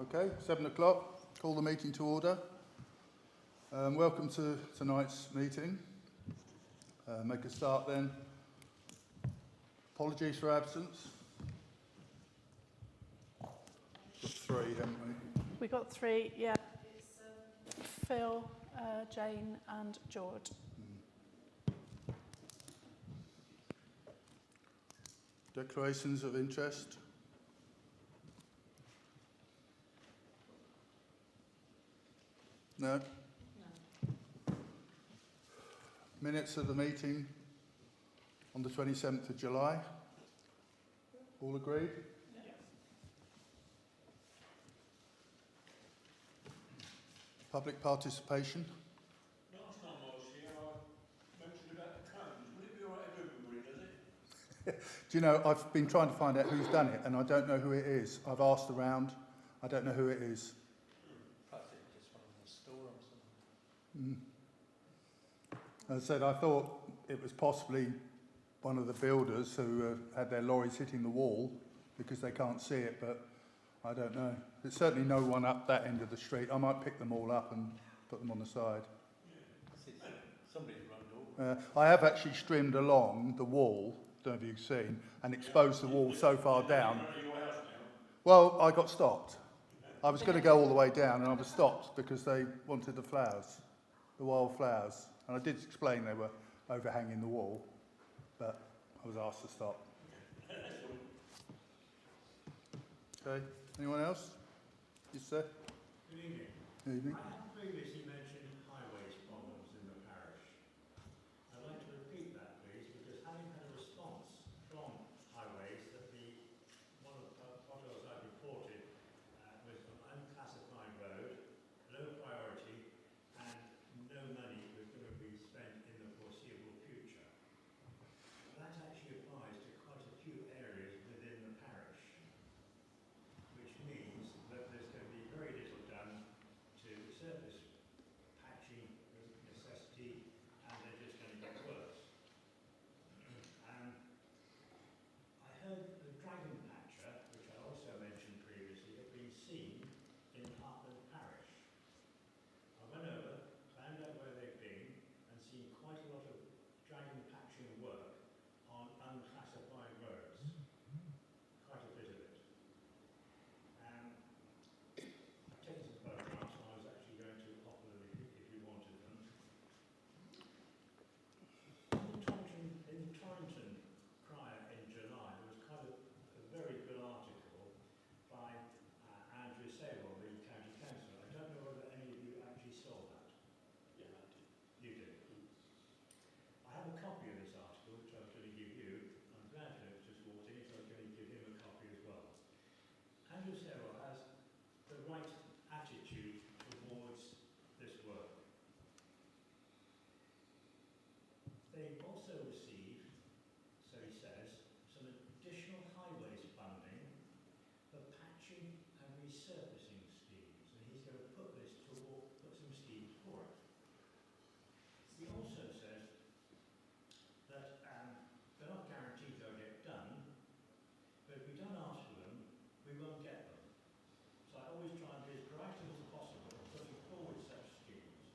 Okay, 7 o'clock, call the meeting to order. Welcome to tonight's meeting. Make a start then. Apologies for absence. Got 3, haven't we? We got 3, yeah. It's Phil, Jane and George. Declarations of interest. No? No. Minutes of the meeting on the 27th of July. All agreed? Yeah. Public participation. Last time I was here, I mentioned about the cones. Would it be all right if everybody does it? Do you know, I've been trying to find out who's done it and I don't know who it is. I've asked around. I don't know who it is. Perhaps it's just one in the store or something. As I said, I thought it was possibly one of the builders who had their lorries hitting the wall because they can't see it, but I don't know. There's certainly no one up that end of the street. I might pick them all up and put them on the side. Yeah. Somebody's run over. I have actually streamed along the wall, don't know if you've seen, and exposed the wall so far down. Well, I got stopped. I was going to go all the way down and I was stopped because they wanted the flowers, the wild flowers. And I did explain they were overhanging the wall, but I was asked to stop. Okay, anyone else? Yes, sir. Good evening. Good evening. I have previously mentioned highways problems in the parish. I'd like to repeat that, please, because having had a response from highways that one of the potholes I reported was an unclassified road, low priority, and no money was going to be spent in the foreseeable future. That actually applies to quite a few areas within the parish, which means that there's going to be very little done to surface patching necessity, and they're just going to get worse. I heard the dragon patcher, which I also mentioned previously, had been seen in Buckland Parish. I went over, found out where they've been, and seen quite a lot of dragon patching work on unclassified roads. Quite a bit of it. I've taken some photographs and I was actually going to offer them if you wanted them. In the Torrington Crier in July, there was quite a very good article by Andrew Sewell, the County Councillor. I don't know whether any of you actually saw that. Yeah, I did. You did. I have a copy of this article, which I was going to give you. I'm glad to have just walked in, so I was going to give him a copy as well. Andrew Sewell has the right attitude towards this work. They've also received, so he says, some additional highways funding for patching and resurfacing schemes, and he's going to put some schemes for it. He also says that they're not guaranteed they'll get done, but if we don't ask for them, we won't get them. So I always try and be as proactive as possible, putting forward such schemes.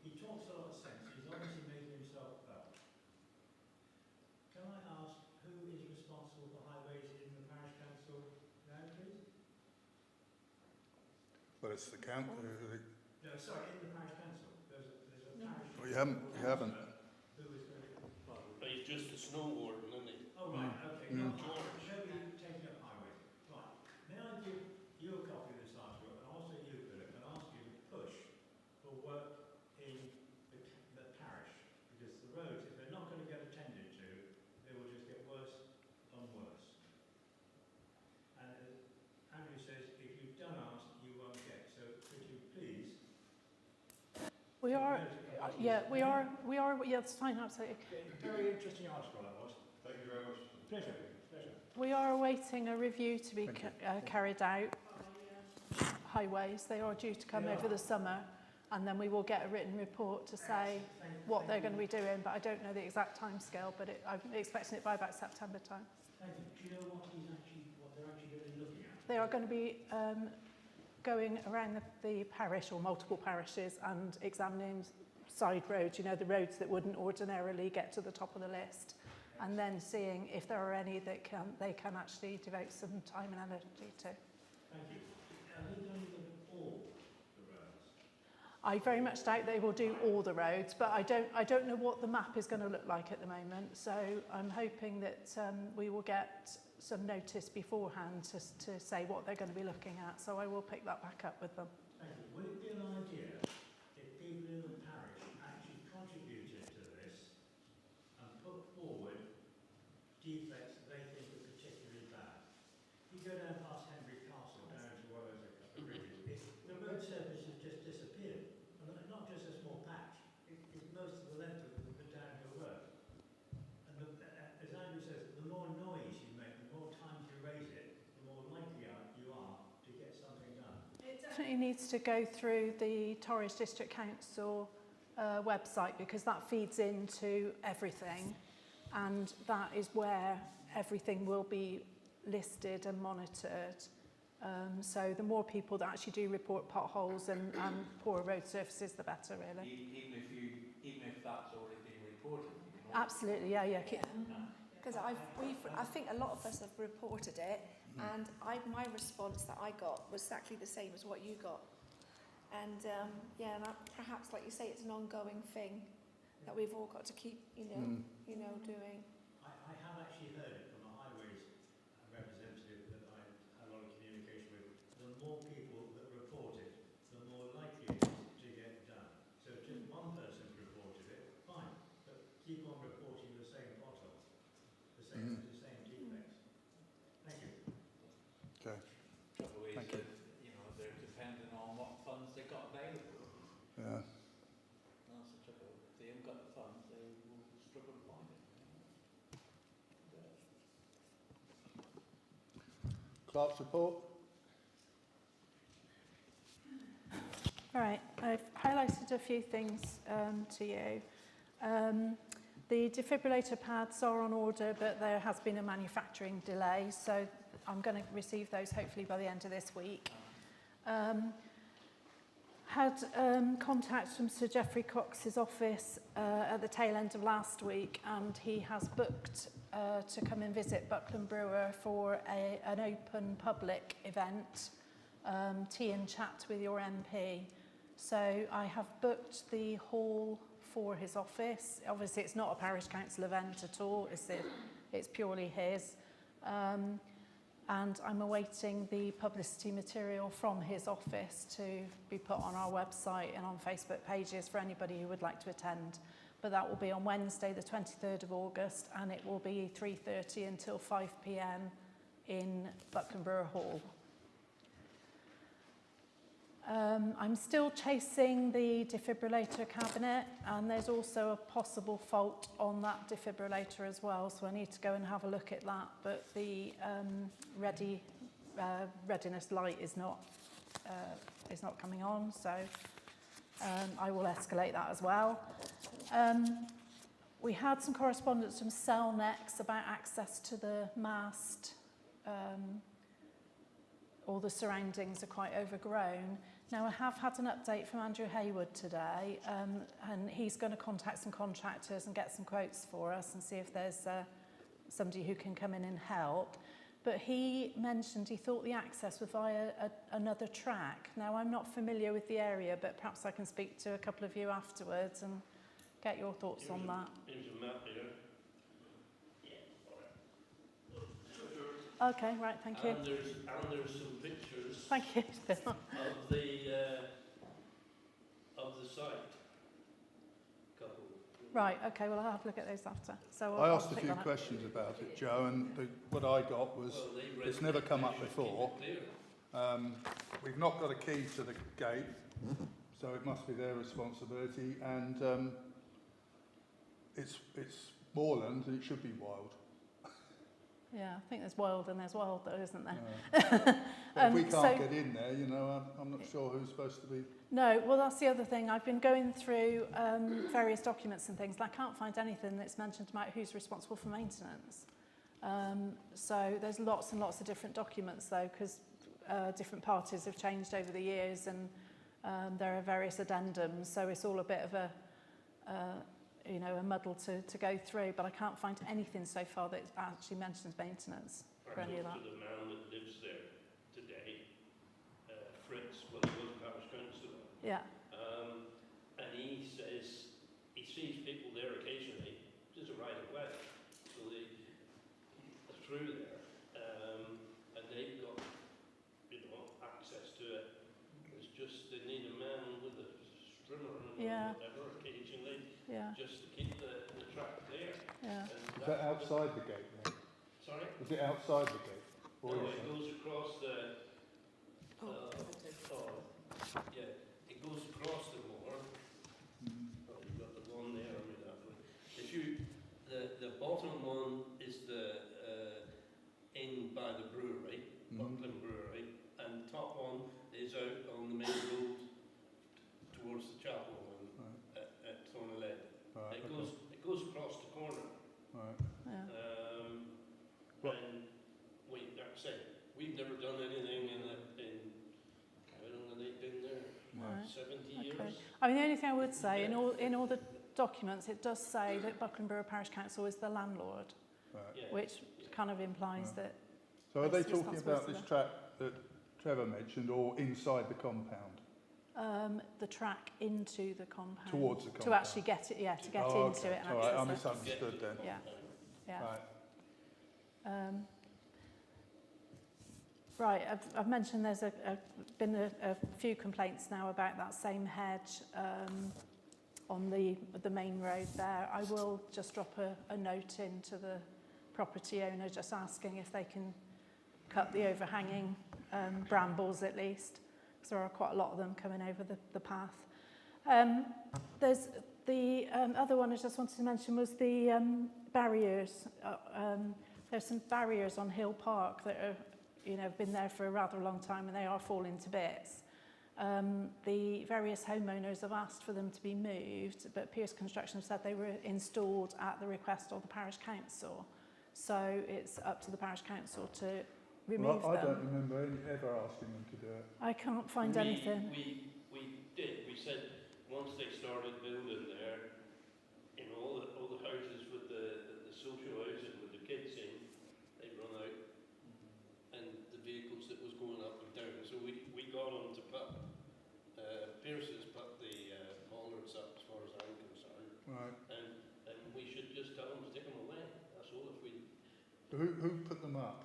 He talks a lot of sense. He's obviously making himself felt. Can I ask who is responsible for highways in the parish council now, please? Well, it's the count. No, sorry, in the parish council. There's a parish. Well, you haven't. Who is going to? But he's just a snow warden, isn't he? Oh, right, okay. Mm. Nobody taking up highways. Right. May I give you a copy of this article, and also you, Philip, and ask you to push for work in the parish, because the roads, if they're not going to get attended to, they will just get worse and worse. And as Andrew says, if you don't ask, you won't get. So could you please? We are, it's fine, absolutely. Very interesting article that was. Thank you very much. Pleasure. We are awaiting a review to be carried out by highways. They are due to come over the summer, and then we will get a written report to say what they're going to be doing, but I don't know the exact timescale, but I'm expecting it by about September time. Thank you. Do you know what they're actually going to be looking at? They are going to be going around the parish or multiple parishes and examining side roads, you know, the roads that wouldn't ordinarily get to the top of the list, and then seeing if there are any that they can actually devote some time and energy to. Thank you. Are they going to look at all the roads? I very much doubt they will do all the roads, but I don't know what the map is going to look like at the moment. So I'm hoping that we will get some notice beforehand to say what they're going to be looking at. So I will pick that back up with them. Thank you. Would it be an idea if people in the parish actually contributed to this and put forward defects that they think are particularly bad? You go down past Henbury Castle, down to where there's a couple of bridges, the road surface has just disappeared. And not just a small patch, it's most of the length of the downhill road. And as Andrew says, the more noise you make, the more times you raise it, the more likely you are to get something done. It definitely needs to go through the Torridge District Council website, because that feeds into everything, and that is where everything will be listed and monitored. So the more people that actually do report potholes and poor road surfaces, the better, really. Even if that's already been reported. Absolutely, yeah. Because I think a lot of us have reported it, and my response that I got was exactly the same as what you got. And perhaps, like you say, it's an ongoing thing that we've all got to keep, doing. I have actually heard it from a highways representative that I had a lot of communication with. The more people that report it, the more likely it is to get done. So if just one person's reported it, fine, but keep on reporting the same potholes, the same defects. Thank you. Okay. Trouble is Thank you. that, they're dependent on what funds they got available. Yeah. That's the trouble. If they haven't got the funds, they will struggle to find it. Clerk's report. Right, I've highlighted a few things to you. The defibrillator pads are on order, but there has been a manufacturing delay, so I'm going to receive those hopefully by the end of this week. Had contact from Sir Geoffrey Cox's office at the tail end of last week, and he has booked to come and visit Buckland Brewer for an open public event, tea and chat with your MP. So I have booked the hall for his office. Obviously it's not a parish council event at all, it's purely his. And I'm awaiting the publicity material from his office to be put on our website and on Facebook pages for anybody who would like to attend. But that will be on Wednesday, the 23rd of August, and it will be 3:30 until 5 p.m. in Buckland Brewer Hall. I'm still chasing the defibrillator cabinet, and there's also a possible fault on that defibrillator as well, so I need to go and have a look at that, but the readiness light is not coming on, so I will escalate that as well. We had some correspondence from Cellnex about access to the mast. All the surroundings are quite overgrown. Now, I have had an update from Andrew Haywood today, and he's going to contact some contractors and get some quotes for us and see if there's somebody who can come in and help. But he mentioned he thought the access was via another track. Now, I'm not familiar with the area, but perhaps I can speak to a couple of you afterwards and get your thoughts on that. Here's a map here. Okay, right, thank you. And there's some pictures Thank you. of the site. Couple. Right, okay, well, I'll have a look at those after. So I I'll asked a pick few that up. questions about it, Joe, and what I got was it's never come up before. We've not got a key to the gate, so it must be their responsibility, and it's moorland and it should be wild. Yeah, I think there's wild and there's wild though, isn't there? But if we can't get in there, I'm not sure who's supposed to be. No, well, that's the other thing. I've been going through various documents and things, and I can't find anything that's mentioned about who's responsible for maintenance. So there's lots and lots of different documents, though, because different parties have changed over the years, and there are various addendums, so it's all a bit of a you know, a muddle to go through, but I can't find anything so far that actually mentions maintenance for any of that. I talked to the man that lives there today, Fritz, well, he was parish councillor, Yeah, and he says he sees people there occasionally, just a right of way, so they are through there, and they've got, you know, access to it. It's just they need a man with a strimmer and Yeah. whatever occasionally, yeah, just to keep the track there. yeah. And Is that outside the gate then? Sorry? Is it outside the gate? Or No, is it it? goes across the. Yeah, it goes across the moor. Oh, you've got the one there on that one. If you, the bottom one is the in by the brewery, Buckland Brewery, and the top one is out on the main road towards the chapel at Thornley. Right, It okay. goes across the corner. Right. Yeah. What- And we, like I say, we've never done anything in how long have they been there? Right. 70 Okay. years? I mean, the only thing I would say, in all the documents, it does say that Buckland Brewer Parish Council is the landlord, Right. Yeah. which kind of implies that. So are they It's talking about responsibility this track that Trevor mentioned, or inside the compound? The track into the compound. Towards the To compound. actually get it, yeah, to get Oh, into okay. it and All right, I access it. misunderstood then. Yeah, yeah. Right. Right, I've mentioned there's been a few complaints now about that same hedge on the main road there. I will just drop a note into the property owner just asking if they can cut the overhanging brambles at least, because there are quite a lot of them coming over the path. There's the other one I just wanted to mention was the barriers. There's some barriers on Hill Park that are, you know, been there for a rather long time and they are falling to bits. The various homeowners have asked for them to be moved, but Pierce Construction have said they were installed at the request of the parish council. So it's up to the parish council to remove Well, I them. don't remember ever asking them to do it. I can't find anything. We did. We said once they started building there, you know, all the houses with the social housing with the kids in, they run out, and the vehicles that was going up and down. So we got them to put, Pierce's put the bollards up as far as I'm concerned, Right. and we should just tell them to take them away. That's all. If we Who put them up?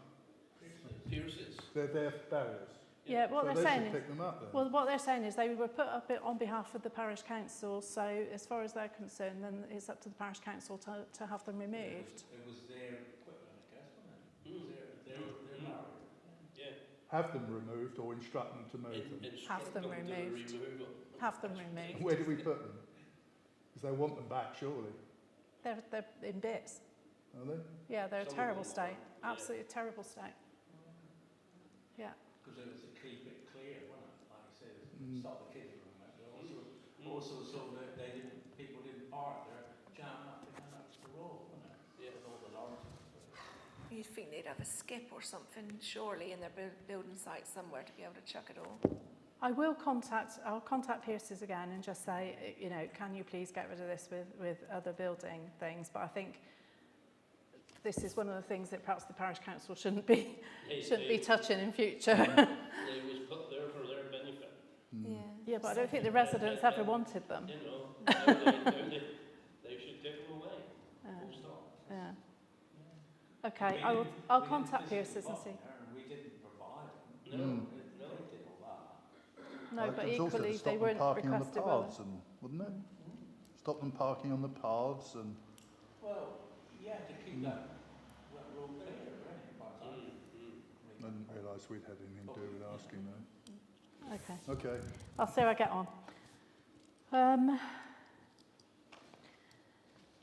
Pierce's. They're their barriers. Yeah, what So they're they saying should is, pick them up then. well, what they're saying is they were put up on behalf of the parish council. So as far as they're concerned, then it's up to the parish council to have them removed. It was their equipment, I guess, wasn't it? Mm. Their barrier. Yeah. Have them removed or instruct them to move them. Have them Instruct to removed. remove them. Have them removed. Where do we put them? Because they want them back, surely. They're in bits. Are they? Yeah, they're a Some of terrible them are, state. yeah. Absolutely terrible state. Yeah. Because it was to keep it clear, wasn't it? Like you said, Mm. stop the kids from it, but also so that people didn't park there, jam up and up to the road, wasn't it? Yeah. With all the lorries. You'd think they'd have a skip or something, surely, in their building site somewhere to be able to chuck it all. I'll contact Pierce's again and just say, you know, can you please get rid of this with other building things? But I think this is one of the things that perhaps the parish council shouldn't be touching in future. They was put there for their benefit. Mm. Yeah, but I don't think the residents ever wanted them. You know, they should take them away. Full stop. Yeah. Okay, I'll contact Pierce's and see. We didn't provide them. No, Mm. no. They did all that. No, but It was also to equally stop they them weren't parking on the requested by paths, and wouldn't it? Stop them parking on the paths and. Well, yeah, to keep that road clear, right? Mm. I didn't realise we'd had anything to do with asking them. Okay. Okay. I'll see how I get on.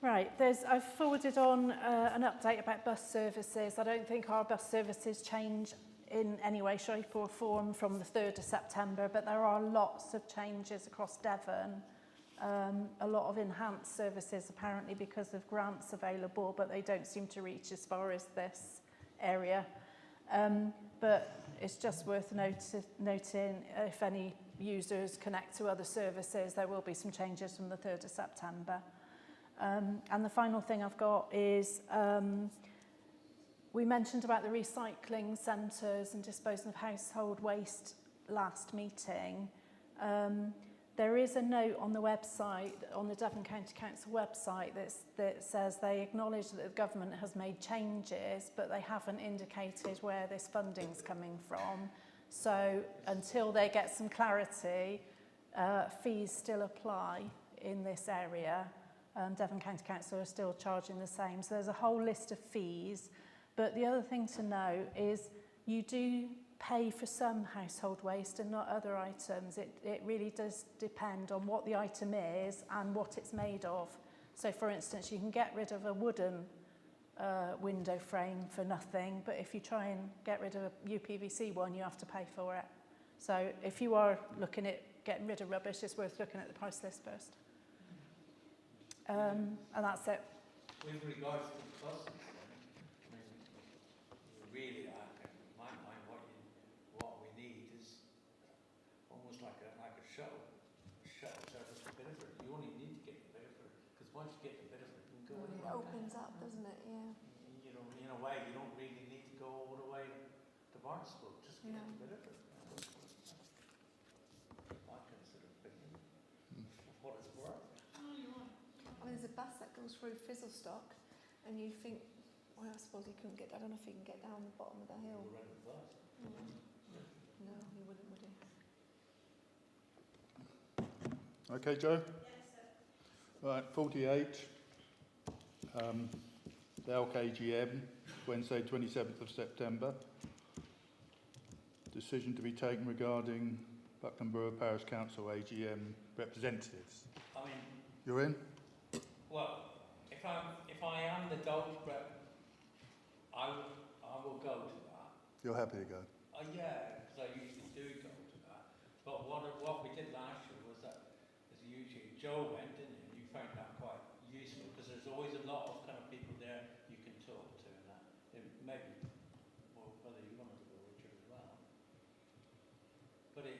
Right, I've forwarded on an update about bus services. I don't think our bus services change in any way, shape or form from the 3rd of September, but there are lots of changes across Devon. A lot of enhanced services apparently because of grants available, but they don't seem to reach as far as this area. But it's just worth noting if any users connect to other services, there will be some changes from the 3rd of September. And the final thing I've got is we mentioned about the recycling centres and disposal of household waste last meeting. There is a note on the website, on the Devon County Council website, that says they acknowledge that the government has made changes, but they haven't indicated where this funding's coming from. So until they get some clarity, fees still apply in this area. Devon County Council are still charging the same. So there's a whole list of fees. But the other thing to note is you do pay for some household waste and not other items. It really does depend on what the item is and what it's made of. So for instance, you can get rid of a wooden window frame for nothing, but if you try and get rid of a UPVC one, you have to pay for it. So if you are looking at getting rid of rubbish, it's worth looking at the price list first. And that's it. With regards to the costs, I mean, really, I think, in my mind, what we need is almost like a shuttle service for Bideford. You only need to get to Bideford, because once you get to Bideford, you can go It anywhere. opens up, doesn't it? Yeah. You know, in a way, you don't really need to go all the way to Barnstable. Just get to Bideford. I consider Bideford what it's worth. I mean, there's a bus that goes through Fizzlestock, and you think, well, I suppose he couldn't get. I don't know if he can get down the bottom of the hill. No, he wouldn't, would he? Okay, Joe? Right, 48. The ELK AGM, Wednesday 27th of September. Decision to be taken regarding Buckland Brewer Parish Council AGM representatives. I mean, You're in? well, if I am the dog rep, I will go to that. You're happy to go? Yeah, because I usually do go to that. But what we did last year was that, as usually, Joe went, didn't he? You found that quite useful, because there's always a lot of kind of people there you can talk to, and that. Maybe, well, whether you wanted to go, Richard, as well. But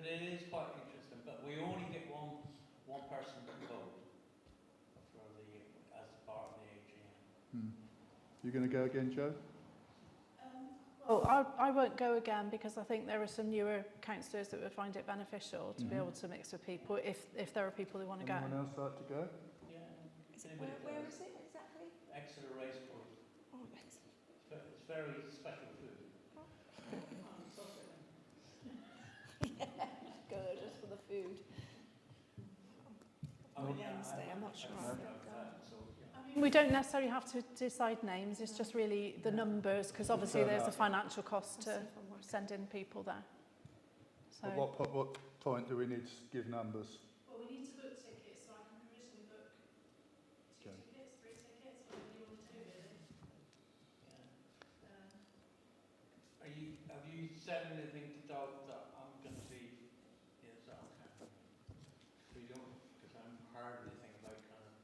it is quite interesting. But we only get one person to vote for as part of the AGM. You going to go again, Joe? Well, I won't go again because I think there are some newer councillors that would find it beneficial to be able to mix with people if there are people who want to go. Anyone else like to go? Yeah. Where is it exactly? Exeter Racecourse. Oh, excellent. It's very special food. Go there just for the food. Wednesday, I'm not sure. I'll go. We don't necessarily have to decide names, it's just really the numbers, because obviously there's a financial cost to send in people there. So. At what point do we need to give numbers? Well, we need to book tickets, so I can provisionally book 2 tickets, 3 tickets, whatever you want to do, really. Have you said anything to Doug that I'm going to be? Is that okay? We don't, because I haven't heard anything about kind of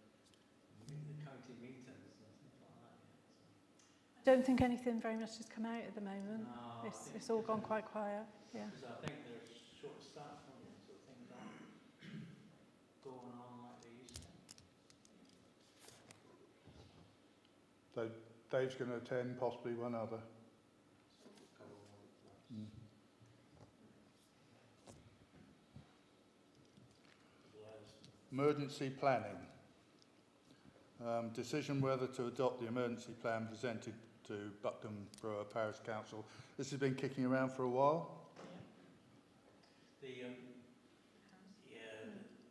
the county meetings and things like that yet. So. I don't think anything very much has come out at the moment. No, It's all gone quite quiet. Yeah. Because I think they're short staffed, so things aren't going on like they used to. So Dave's going to attend, possibly one other. Emergency planning. Decision whether to adopt the emergency plan presented to Buckland Brewer Parish Council. This has been kicking around for a while. The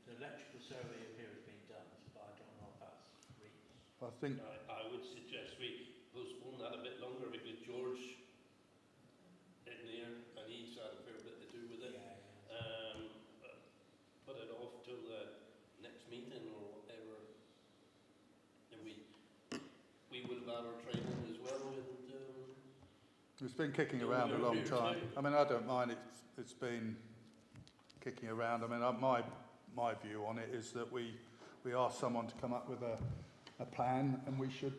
electrical survey of here has been done, but I don't know if that's reached. I think I would suggest we postpone that a bit longer because George in there and he's had a fair bit to do with it. Put it off till the next meeting or whatever. And we will have our training as well. it's been kicking around a long time. I mean, I don't mind it's been kicking around. I mean, my view on it is that we ask someone to come up with a plan, and we should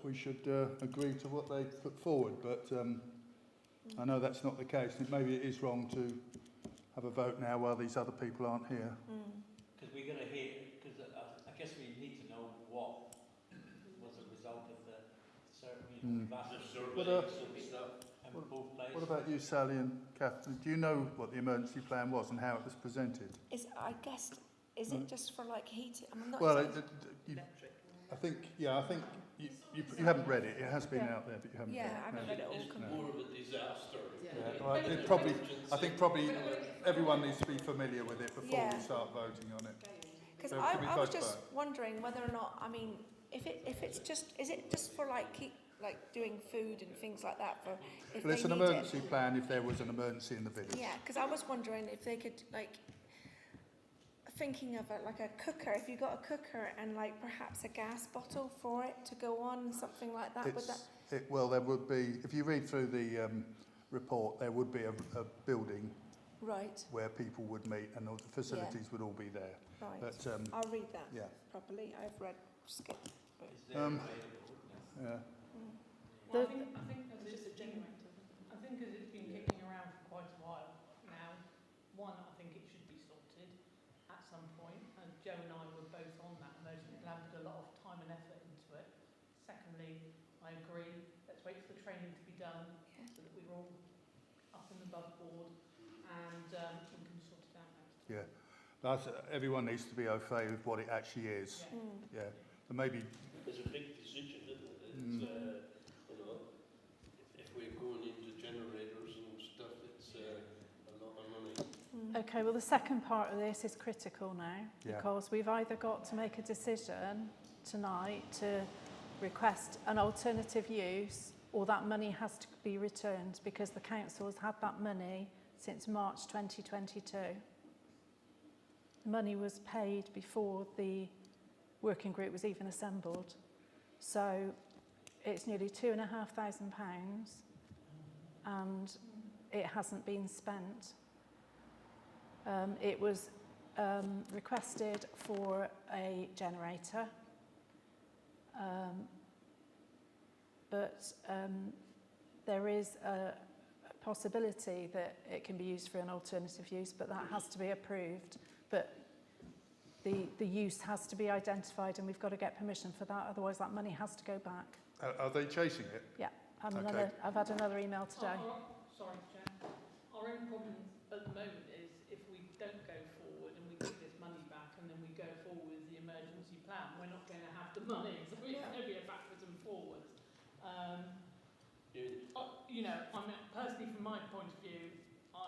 we should agree to what they put forward, but I know that's not the case. Maybe it is wrong to have a vote now while these other people aren't here. Because we're going to hear, because I guess we need to know what was the result of the certain, we've asked The What, surveys and stuff. and both places. What about you, Sally and Catherine? Do you know what the emergency plan was and how it was presented? I guess, is it just for like heating? I'm not Well, exactly- I think you haven't read it. It has been out there, but you haven't Yeah, read it. I haven't read it all It's completely. more of a disaster. Yeah, well, I think probably everyone needs to be familiar with it before Yeah. we start voting on it. Because So I can we was vote just back? wondering whether or not, I mean, if it's just, is it just for like doing food and things like that for if Well, it's they an need emergency plan if there was an emergency in the village. it? Yeah, because I was wondering if they could thinking of like a cooker, if you got a cooker and like perhaps a gas bottle for it to go on, something like that. Would that? Well, there would be, if you read through the report, there would be a building Right, where people would meet and all the facilities would all be there. right. But I'll read that yeah, properly. I've read skip. Is there available, isn't it? yeah. Well, I think as it's a generator. I think as it's been kicking around for quite a while now, one, I think it should be sorted at some point. And Joe and I were both on that emergency plan, put a lot of time and effort into it. Secondly, I agree, let's wait for the training to be done Yeah. so that we're all up and above board and we can sort it out next time. Yeah, that's, everyone needs to be au fait with what it actually is. Yeah. Yeah, so maybe, It's a big decision, isn't it? It's, you know, if we're going into generators and stuff, it's a lot of money. Okay, well, the second part of this is critical now, Yeah. because we've either got to make a decision tonight to request an alternative use, or that money has to be returned, because the council has had that money since March 2022. Money was paid before the working group was even assembled. So it's nearly £2,500 and it hasn't been spent. It was requested for a generator, but there is a possibility that it can be used for an alternative use, but that has to be approved. But the use has to be identified and we've got to get permission for that, otherwise that money has to go back. are they chasing it? Yeah, Okay. I've had another email today. Sorry, Chair. Our only problem at the moment is if we don't go forward and we get this money back and then we go forward with the emergency plan, we're not going to have the money, so we're going to be backwards and forwards. You know, I mean, personally, from my point of view, I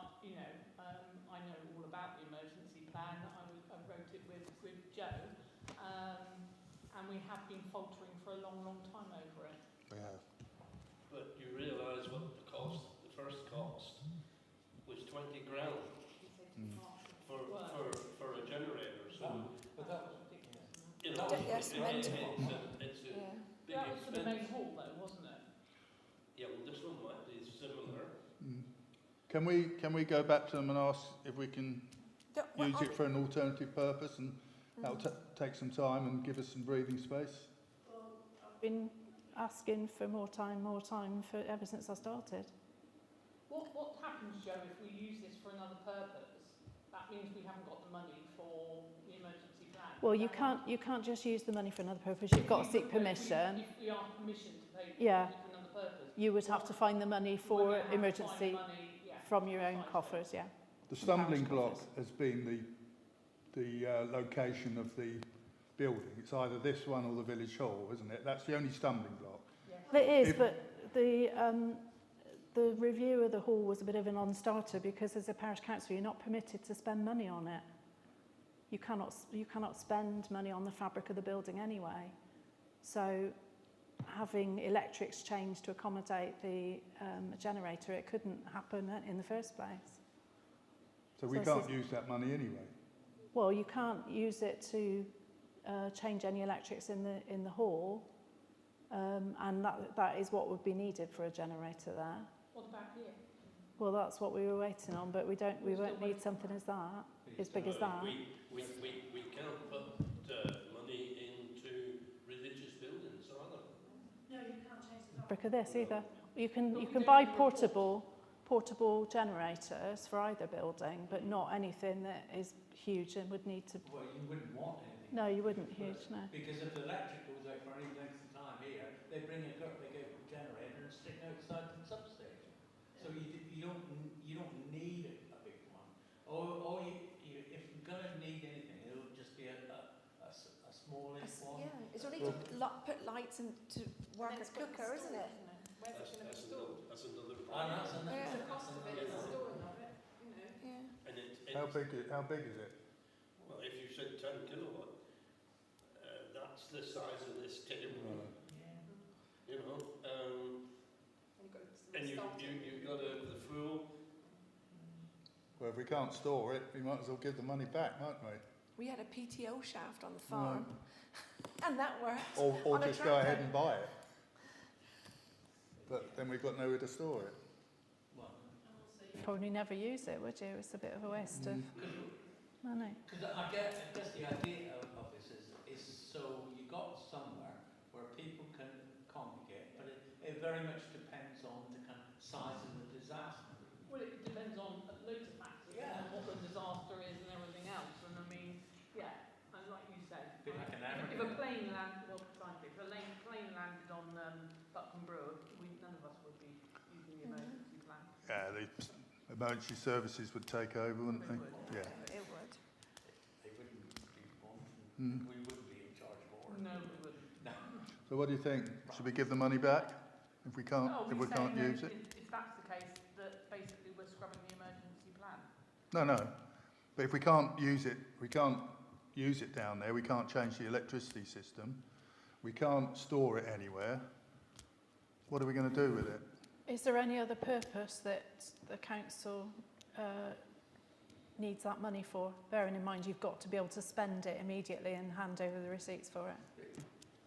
know all about the emergency plan. I wrote it with Joe, and we have been faltering for a long, long time over it. We have. But you realise what the cost, the first cost, was 20 grand for a generator. So, But that was ridiculous. you know, Yes, mental. it's a Yeah. big That was for the main expense. hall, though, wasn't it? Yeah, well, this one might be similar. Can we go back to them and ask if we can Well, use it for an alternative purpose, and that'll take some time and give us some breathing space? I've been asking for more time for ever since I started. What happens, Joe, if we use this for another purpose? That means we haven't got the money for the emergency plan. Well, you can't just use the money for another purpose. You've got to seek permission. If we are permissioned to pay Yeah. for another purpose, You would have to find the money we're for gonna have to find emergency money, yeah, from your own precisely. coffers, yeah. The stumbling Parish block coffers. has been the location of the building. It's either this one or the village hall, isn't it? That's the only stumbling block. It is, If- but the review of the hall was a bit of a non-starter because as a parish council you're not permitted to spend money on it. You cannot spend money on the fabric of the building anyway. So having electrics changed to accommodate the generator, it couldn't happen in the first place. So we So can't this use that money anyway. Well, you can't use it to change any electrics in the hall, and that is what would be needed for a generator there. What about here? Well, that's what we were waiting on, but we won't need something as big as that. We can't put money into religious buildings either. No, you fabric of this either. You can buy portable generators for either building, but not anything that is huge and would need to. Well, you wouldn't want anything. No, you wouldn't huge, no. Because if the electric goes out for any length of time here, they bring a generator and stick outside the substation. So you don't need a big one. Or if you're going to need anything, it'll just be a smallish one. Yeah, it's only to put lights and to work a cooker, isn't it? Where's it going to be stored? That's another And problem. that's another, Yeah. The cost of it is the storing of it, you know. Yeah. And How big is it? well, if you said 10 kilowatt, that's the size of this table. You know, and you've got the fuel. Well, if we can't store it, we might as well give the money back, mightn't we? We had a PTO shaft on the farm, and that worked. Or On a just go ahead tractor. and buy it. But then we've got nowhere to store it. well, Probably never use it, would you? It's a bit of a waste of money. because I guess the idea of this is so you got somewhere where people can congregate, but it very much depends on the kind of size of the disaster. Well, it depends on loads of factors, Yeah. and what the disaster is and everything else. And I mean, yeah, and like you said, Bit like an if a average. plane landed, well, precisely, if a plane landed on Buckland Brewer, none of us would be using the emergency plan. Yeah, the emergency services would take over, wouldn't they? Yeah. It would. They wouldn't be wanting, Mm. we wouldn't be in charge of all. No, we wouldn't. So what do you think? Should we give the money back if we can't Oh, if we can't use it? If that's the case, that basically we're scrubbing the emergency plan. No. But if we can't use it down there. We can't change the electricity system. We can't store it anywhere. What are we going to do with it? Is there any other purpose that the council needs that money for? Bearing in mind you've got to be able to spend it immediately and hand over the receipts for it.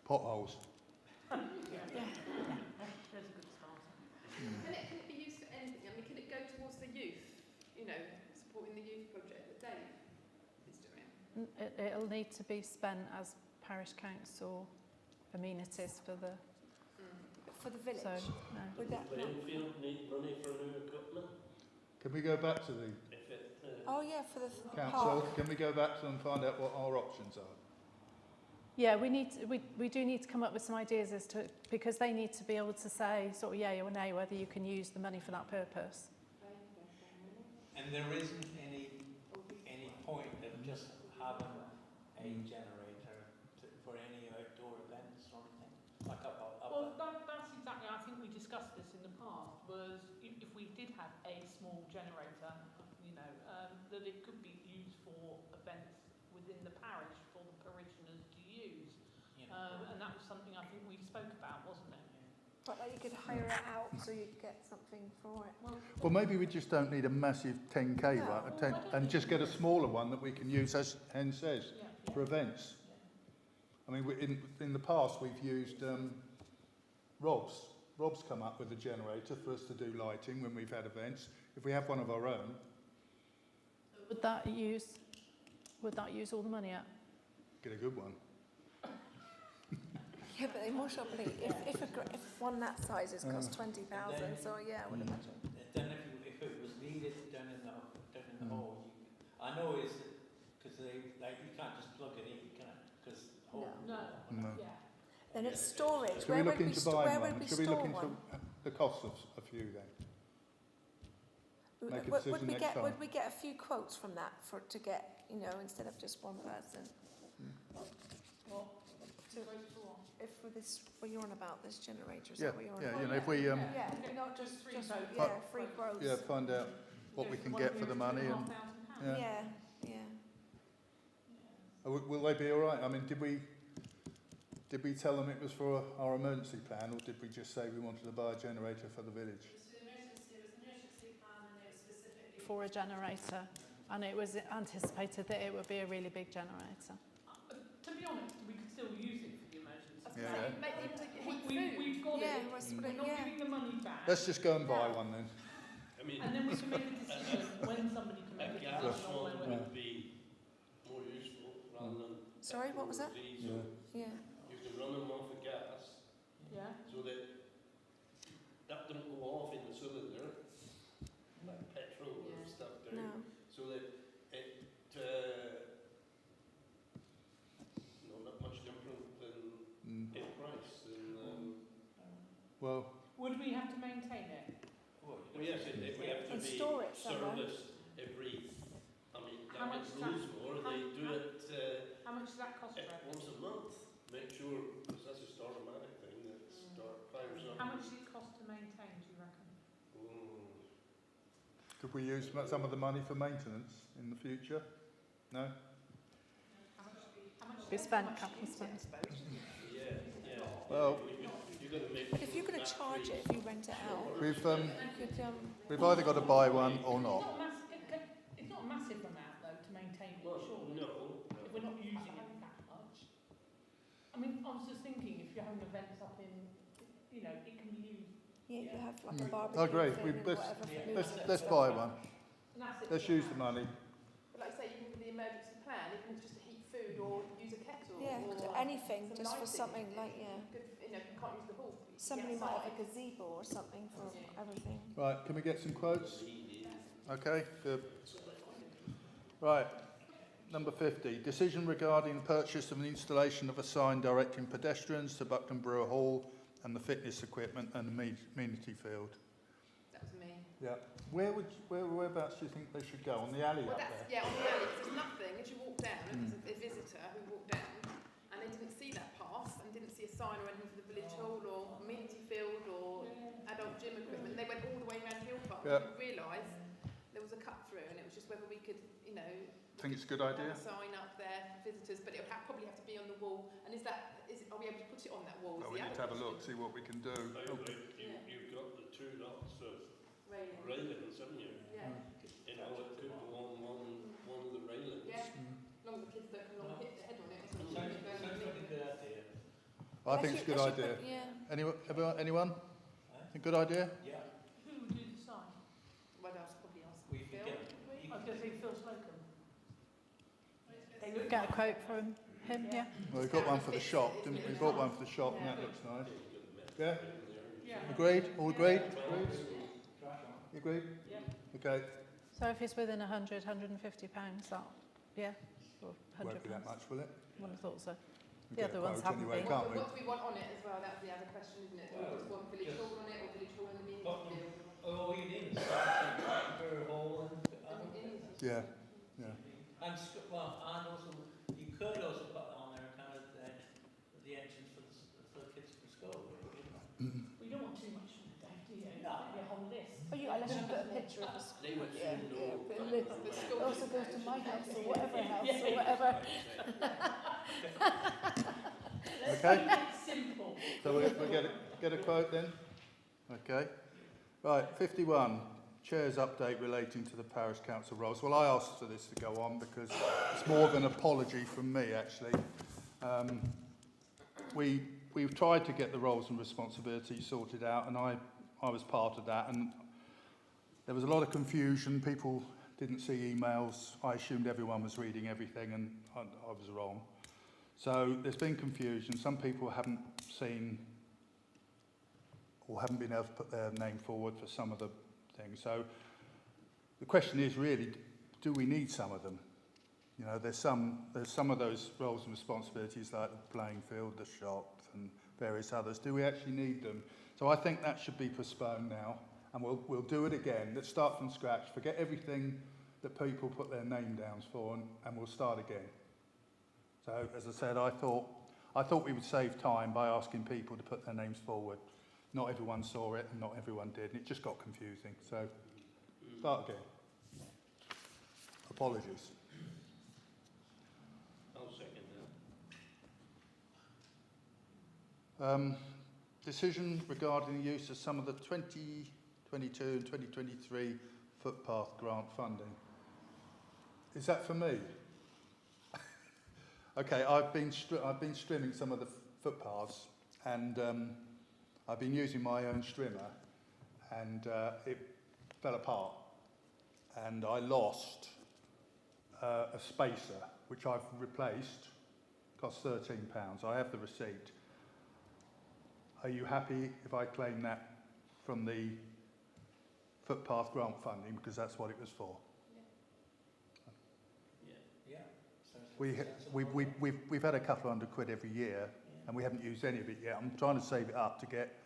Potholes. Yeah. There's a good start. Can it be used for anything? I mean, can it go towards the youth? You know, supporting the youth project that Dave is doing? It'll need to be spent as parish council amenities for the. For the village. So no. Would that not? Playing field need money for new equipment. Can we go back to the If it, Oh yeah, for the council? park. Can we go back to them and find out what our options are? Yeah, we do need to come up with some ideas as to, because they need to be able to say sort of yay or nay whether you can use the money for that purpose. And there isn't any point of just having a generator for any outdoor events or anything, like up. Well, that's exactly, I think we discussed this in the past, was if we did have a small generator, you know, that it could be used for events within the parish for the parishioners to use. You know, And that was something I think we spoke about, wasn't it? But like you could hire it out so you'd get something for it. Well, maybe we just don't need a massive 10k No. one, and just get a smaller one that we can use, as Hen says, Yeah. for events. I mean, in the past we've used Rob's. Rob's come up with a generator for us to do lighting when we've had events. If we have one of our own, Would that use all the money up? get a good one. Yeah, but they most probably, if one that size is cost 20,000, so yeah, I would imagine. then if it was needed down in the hall, I know it's because you can't just plug it in, can it? Because No. No. Yeah. Then it's storage. Should we look into buying where one? would we Should we store look into one? the cost of a few then? Make a decision next time. Would we get a few quotes from that to get, you know, instead of just one person? What? So if for this, what you're on about, this generator, is Yeah, that what you're on yeah, about? you know, if we Yeah, not just Free just quotes. yeah, free quotes. yeah, find out what we can get for the money and Yeah, yeah. will they be all right? I mean, did we tell them it was for our emergency plan, or did we just say we wanted to buy a generator for the village? It was an emergency plan and it was specifically for a generator, and it was anticipated that it would be a really big generator. To be honest, we could still use it for the emergency. Yeah. Make them to heat food. We've got Yeah, it. what's We're what it- not yeah. giving the money back. Let's just go and buy one then. I mean, And then we can make a decision when somebody can a make a gas decision on one when would be more useful rather than Sorry, what was that? diesel. Yeah. You can run them off of gas Yeah. so that that don't go off in the cylinder, like petrol or Yeah. stuff do. No. So that it, not much different than in price. And, Well, Would we have to maintain it? well, yes, it would have to And be store it somewhere. serviced every, I mean, How that much it is that? grows more, they do How much does that cost, it Fred? once a month. Make sure, because that's a start-o-matic thing, that fires up. How much does it cost to maintain, do you reckon? could we use some of the money for maintenance in the future? No? We spent capital spend. Yeah. Well, You're going to make. But if you're going to charge it, if you rent it out, we've you could, we've either got to buy one or not. It's not a massive amount though to maintain it, Well, surely. no. If we're not using it that much. I mean, I was just thinking, if you're having events up in, it can be used. yeah, you have like a I barbecue agree. thing We, and let's, whatever for let's, music let's and buy stuff. one. An asset Let's to use have. the money. But like I say, you can with the emergency plan, you can just heat food or use a kettle. Yeah, or anything, some just for lighting. something like, yeah. Good, if you can't use the hall. you can Somebody get might have a outside. gazebo or something for everything. Right, can we get some quotes? Okay, good. Right, number 50. Decision regarding the purchase and installation of a sign directing pedestrians to Buckland Brewer Hall and the fitness equipment and the amenity field. That was me. Yeah. Whereabouts do you think they should go? On the alley Well, up that's, there? yeah, on the alley, 'cause there's nothing, as you walk down, there's a visitor who walked down, and they didn't see that path, and didn't see a sign or anything for the village hall, or amenity field, or adult gym equipment. They went all the way around Hill Park, Yeah. and realised there was a cut through, and it was just whether we could, Think it's a good have idea? a sign up there for visitors, but it would probably have to be on the wall. And are we able to put it on that wall? Well, Is we the need to have a other look, see what we can do. You've got the two lots of railing? railings, haven't you? Yeah. It could go on one of the railings. Yeah. As long as the kids don't come along and hit their head on it. Or something. Sounds like a good idea. I think it's a good idea. Anyone? A good idea? Yeah. Who would do the sign? Well, I'll probably ask We could Phil. get, I was going to say Phil Slocum. Get a quote from him, yeah. Well, we got one for the shop, didn't we? We bought one for the shop and that looks nice. Yeah? Yeah. Agreed? All agreed? You agreed? Yeah. Okay. So if it's within 100, 150 pounds, that, yeah, or 100 Won't be that pounds. much, will it? Wouldn't have thought so. We'll The get a other ones quote haven't anyway, been. can't we? What do we want on it as well? That's the other question, isn't it? Do we just want village hall on it, or village hall and the amenity Buckland- field? all you need is a Brewer Hall Yeah. and also, you could also put on there kind of the entrance for the kids from school, really, couldn't We don't want too much from Dave, do you? No. Your whole list. Oh, unless you put a picture of the school. They would Yeah, soon yeah, know. but The school. it also goes to my house or whatever house or whatever. Okay. Keep it simple. So we get a quote then? Okay. Right, 51. Chair's update relating to the parish council roles. Well, I asked for this to go on because it's more of an apology from me, actually. We've tried to get the roles and responsibilities sorted out, and I was part of that. And there was a lot of confusion. People didn't see emails. I assumed everyone was reading everything, and I was wrong. So there's been confusion. Some people haven't seen or haven't been able to put their name forward for some of the things. So the question is really, do we need some of them? There's some of those roles and responsibilities like the playing field, the shop and various others. Do we actually need them? So I think that should be postponed now, and we'll do it again. Let's start from scratch. Forget everything that people put their name down for, and we'll start again. So as I said, I thought we would save time by asking people to put their names forward. Not everyone saw it, and not everyone did, and it just got confusing. So start again. Apologies. I'll second that. Decision regarding the use of some of the 2022 and 2023 footpath grant funding. Is that for me? Okay, I've been strimming some of the footpaths, and I've been using my own strimmer, and it fell apart, and I lost a spacer, which I've replaced. Cost £13. I have the receipt. Are you happy if I claim that from the footpath grant funding because that's what it was for. Yeah. Sounds We've had a couple £100 every year and we haven't used any of it yet. I'm trying to save it up to get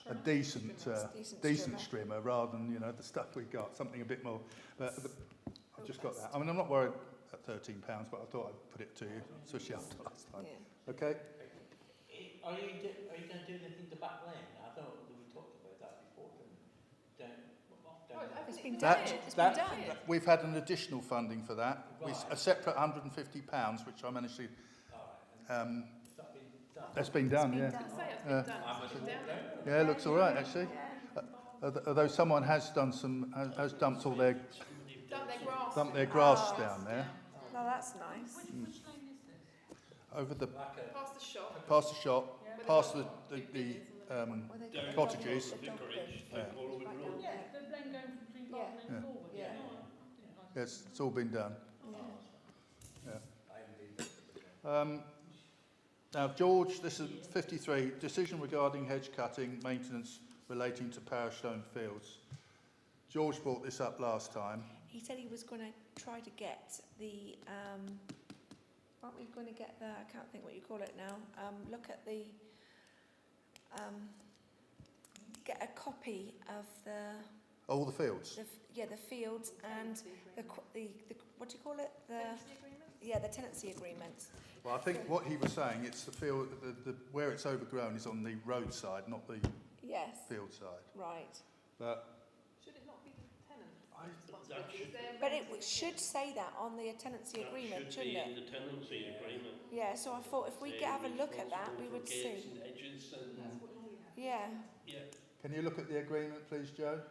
a decent strimmer rather than, you know, the stuff we got, something a bit more. But I've just got that. I mean, I'm not worried at £13, but I thought I'd put it to you, especially after last time. Yeah. Okay? Are you going to do anything to Back Lane? I thought that we talked about that before, didn't we? It's been done. It's been done. We've had an additional funding for that. Right. A separate £150, which I managed to. All right. Has that been done? That's been done, yeah. I say it's been done. It's been down there. Yeah, it looks all right actually. Although someone has done has dumped all their Dump their grass. down there. No, that's nice. Which lane is this? Over the Past the shop. past the shop, Yeah. past the Where they got the cottages. dog bin. Yeah. Yeah, the lane going from between Yeah. Buckland and forward. Yeah. No, I didn't like Yes, it's all been done. Yeah. I haven't been. Now, George, this is 53, decision regarding hedge cutting, maintenance relating to parish-owned fields. George brought this up last time. He said he was going to try to get the, aren't we going to get the, I can't think what you call it now, look at the, get a copy of All the fields. the fields and the what do you call it? Tenancy agreement? Yeah, the tenancy agreement. Well, I think what he was saying, it's the field, where it's overgrown is on the roadside, not the Yes, field side. right. But Should it not be the tenant's responsibility? Is there But it renting? should say that on the tenancy agreement, Should be shouldn't in it? the tenancy agreement. Yeah, so I thought if we have a look at that, we would Gates see. and edges and, That's what we have. Yeah. yeah. can you look at the agreement, please, Joe? Are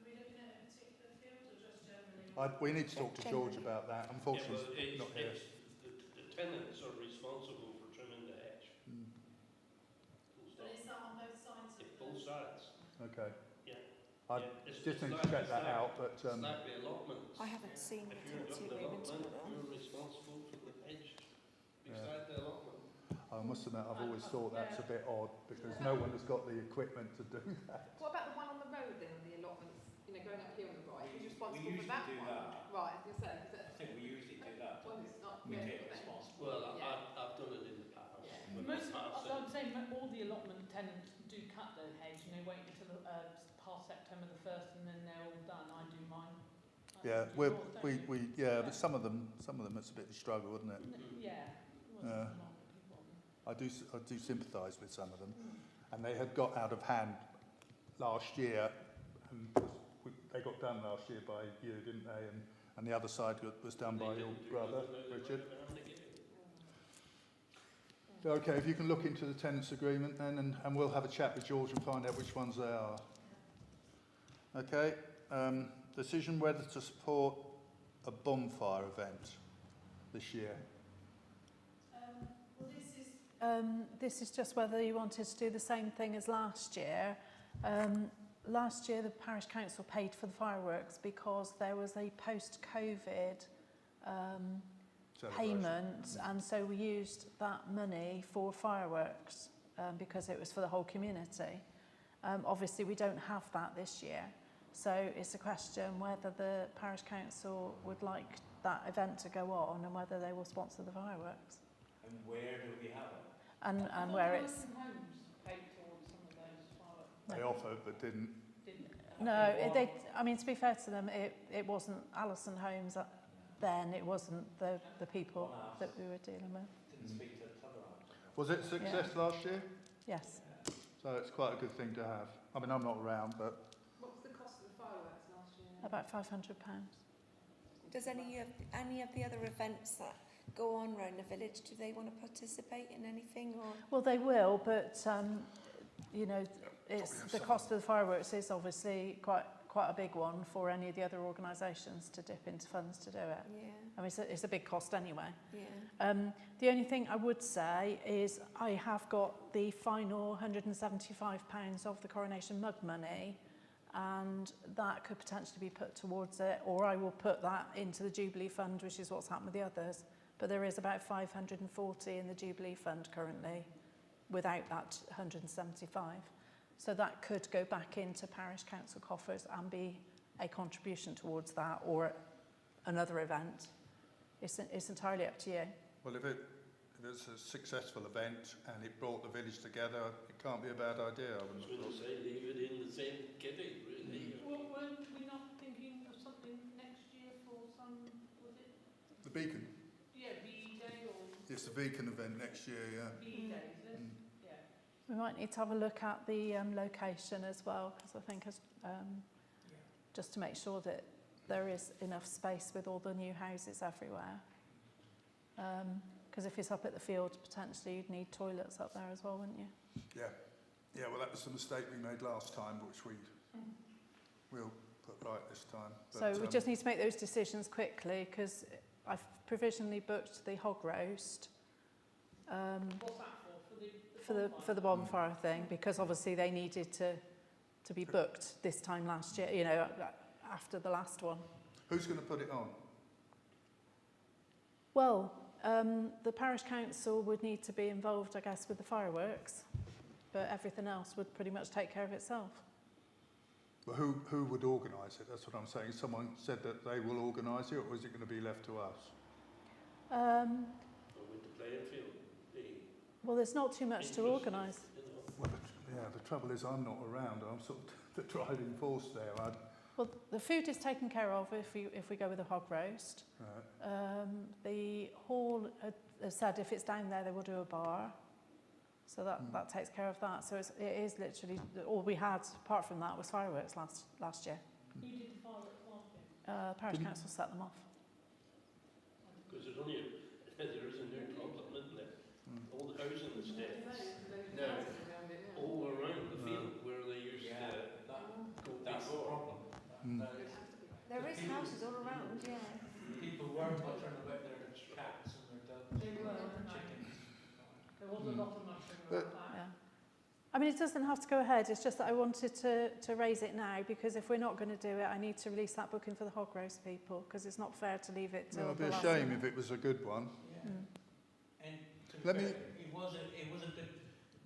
we looking at a particular field or just generally? We need to talk to George about that. Yeah, Unfortunately, well, he's not here. the tenants are responsible for trimming the hedge. Mm. Full But stop. is that on both sides of Yeah, both sides. Okay. Yeah. I Yeah, it's- just it's need to like- check it's that like- out, but It's like the allotments. I haven't seen the If you've tenancy got the agreement. allotment, you're responsible for the hedge beside the allotment. I must admit I've always thought that's a bit odd because no one has got the equipment to do that. What about the one on the road then, the allotments, you know, going up here on the right? Who's responsible for usually that do one? that. Right, I was going to say, is I it, think we usually do that. well, it's not, We yeah, take but then- responsibility. Well, Yeah. I've done it in the past. Yeah. When Most, my house I would say all the allotment tenants do cut their hedge and they wait until past September the 1st and then they're all done. I do mine. Yeah, Do yours, don't you? but some of them it's a bit of a struggle, isn't it? Yeah. Yeah. I do sympathise with some of them, and they had got out of hand last year, and they got done last year by you, didn't they? And the other side was done by your brother, Richard. Okay, if you can look into the tenants agreement then, and we'll have a chat with George and find out which ones they are. Okay, decision whether to support a bonfire event this year. This is just whether you wanted to do the same thing as last year. Last year, the parish council paid for the fireworks because there was a post-COVID payment, and so we used that money for fireworks because it was for the whole community. Obviously, we don't have that this year, so it's a question whether the parish council would like that event to go on and whether they will sponsor the fireworks. And where do we have it? And where it's... Homes paid towards some of those fireworks. They offered but didn't. No, I mean, to be fair to them, it wasn't Allison Homes then, it wasn't the people that we were dealing with. Didn't speak to the other house. Was it a success last year? Yes. So it's quite a good thing to have. I mean, I'm not around, but what was the cost of the fireworks last year? About £500. Does any of the other events that go on around the village, do they want to participate in anything or? Well, they will, but you know, it's the cost of the fireworks is obviously quite a big one for any of the other organisations to dip into funds to do it. Yeah, I mean, it's a big cost anyway. yeah. The only thing I would say is I have got the final £175 of the Coronation Mug money, and that could potentially be put towards it, or I will put that into the Jubilee Fund, which is what's happened with the others. But there is about 540 in the Jubilee Fund currently, without that 175. So that could go back into parish council coffers and be a contribution towards that or another event. It's entirely up to you. Well, if it's a successful event and it brought the village together, it can't be a bad idea. I wouldn't I was have going to thought. say, leave it in the same kitty, really. Well, weren't we not thinking of something next year for some, was it, The Beacon. yeah, VE Day or It's the Beacon event next year, yeah. VE Day, is it? Mm. Yeah. We might need to have a look at the location as well, because I think just to make sure that there is enough space with all the new houses everywhere. Because if it's up at the field, potentially you'd need toilets up there as well, wouldn't you? Yeah. Yeah, well, that was the mistake we made last time, which we'll put right this time. So we just need to make those decisions quickly, because I've provisionally booked the hog roast What's that for? for the bonfire thing, because obviously they needed to be booked this time last year, you know, after the last one. Who's going to put it on? Well, the parish council would need to be involved, I guess, with the fireworks, but everything else would pretty much take care of itself. But who would organise it? That's what I'm saying. Someone said that they will organise it, or is it going to be left to us? Or with the playing field. Well, there's not too much to organise. Well, the trouble is I'm not around. I'm sort of the driving force there. Well, the food is taken care of if we go with a hog roast. Right. The hall has said if it's down there, they will do a bar. So that takes care of that. So it is literally, all we had, apart from that, was fireworks last year. Who did the fireworks last year? Parish council set them off. Because there is a new problem, isn't there? All the housing estates now, all around the field where they used to go That's the before. problem. There is houses all around, yeah. People were muttering about their cats and their dogs They were, and weren't they? chickens. There was a lot of mushroom But- around that. Yeah. I mean, it doesn't have to go ahead. It's just that I wanted to raise it now, because if we're not going to do it, I need to release that booking for the hog roast people, because it's not fair to leave it till It'd be the a last shame minute. if it was a good one. Yeah. And to be Let fair, me- it was a good,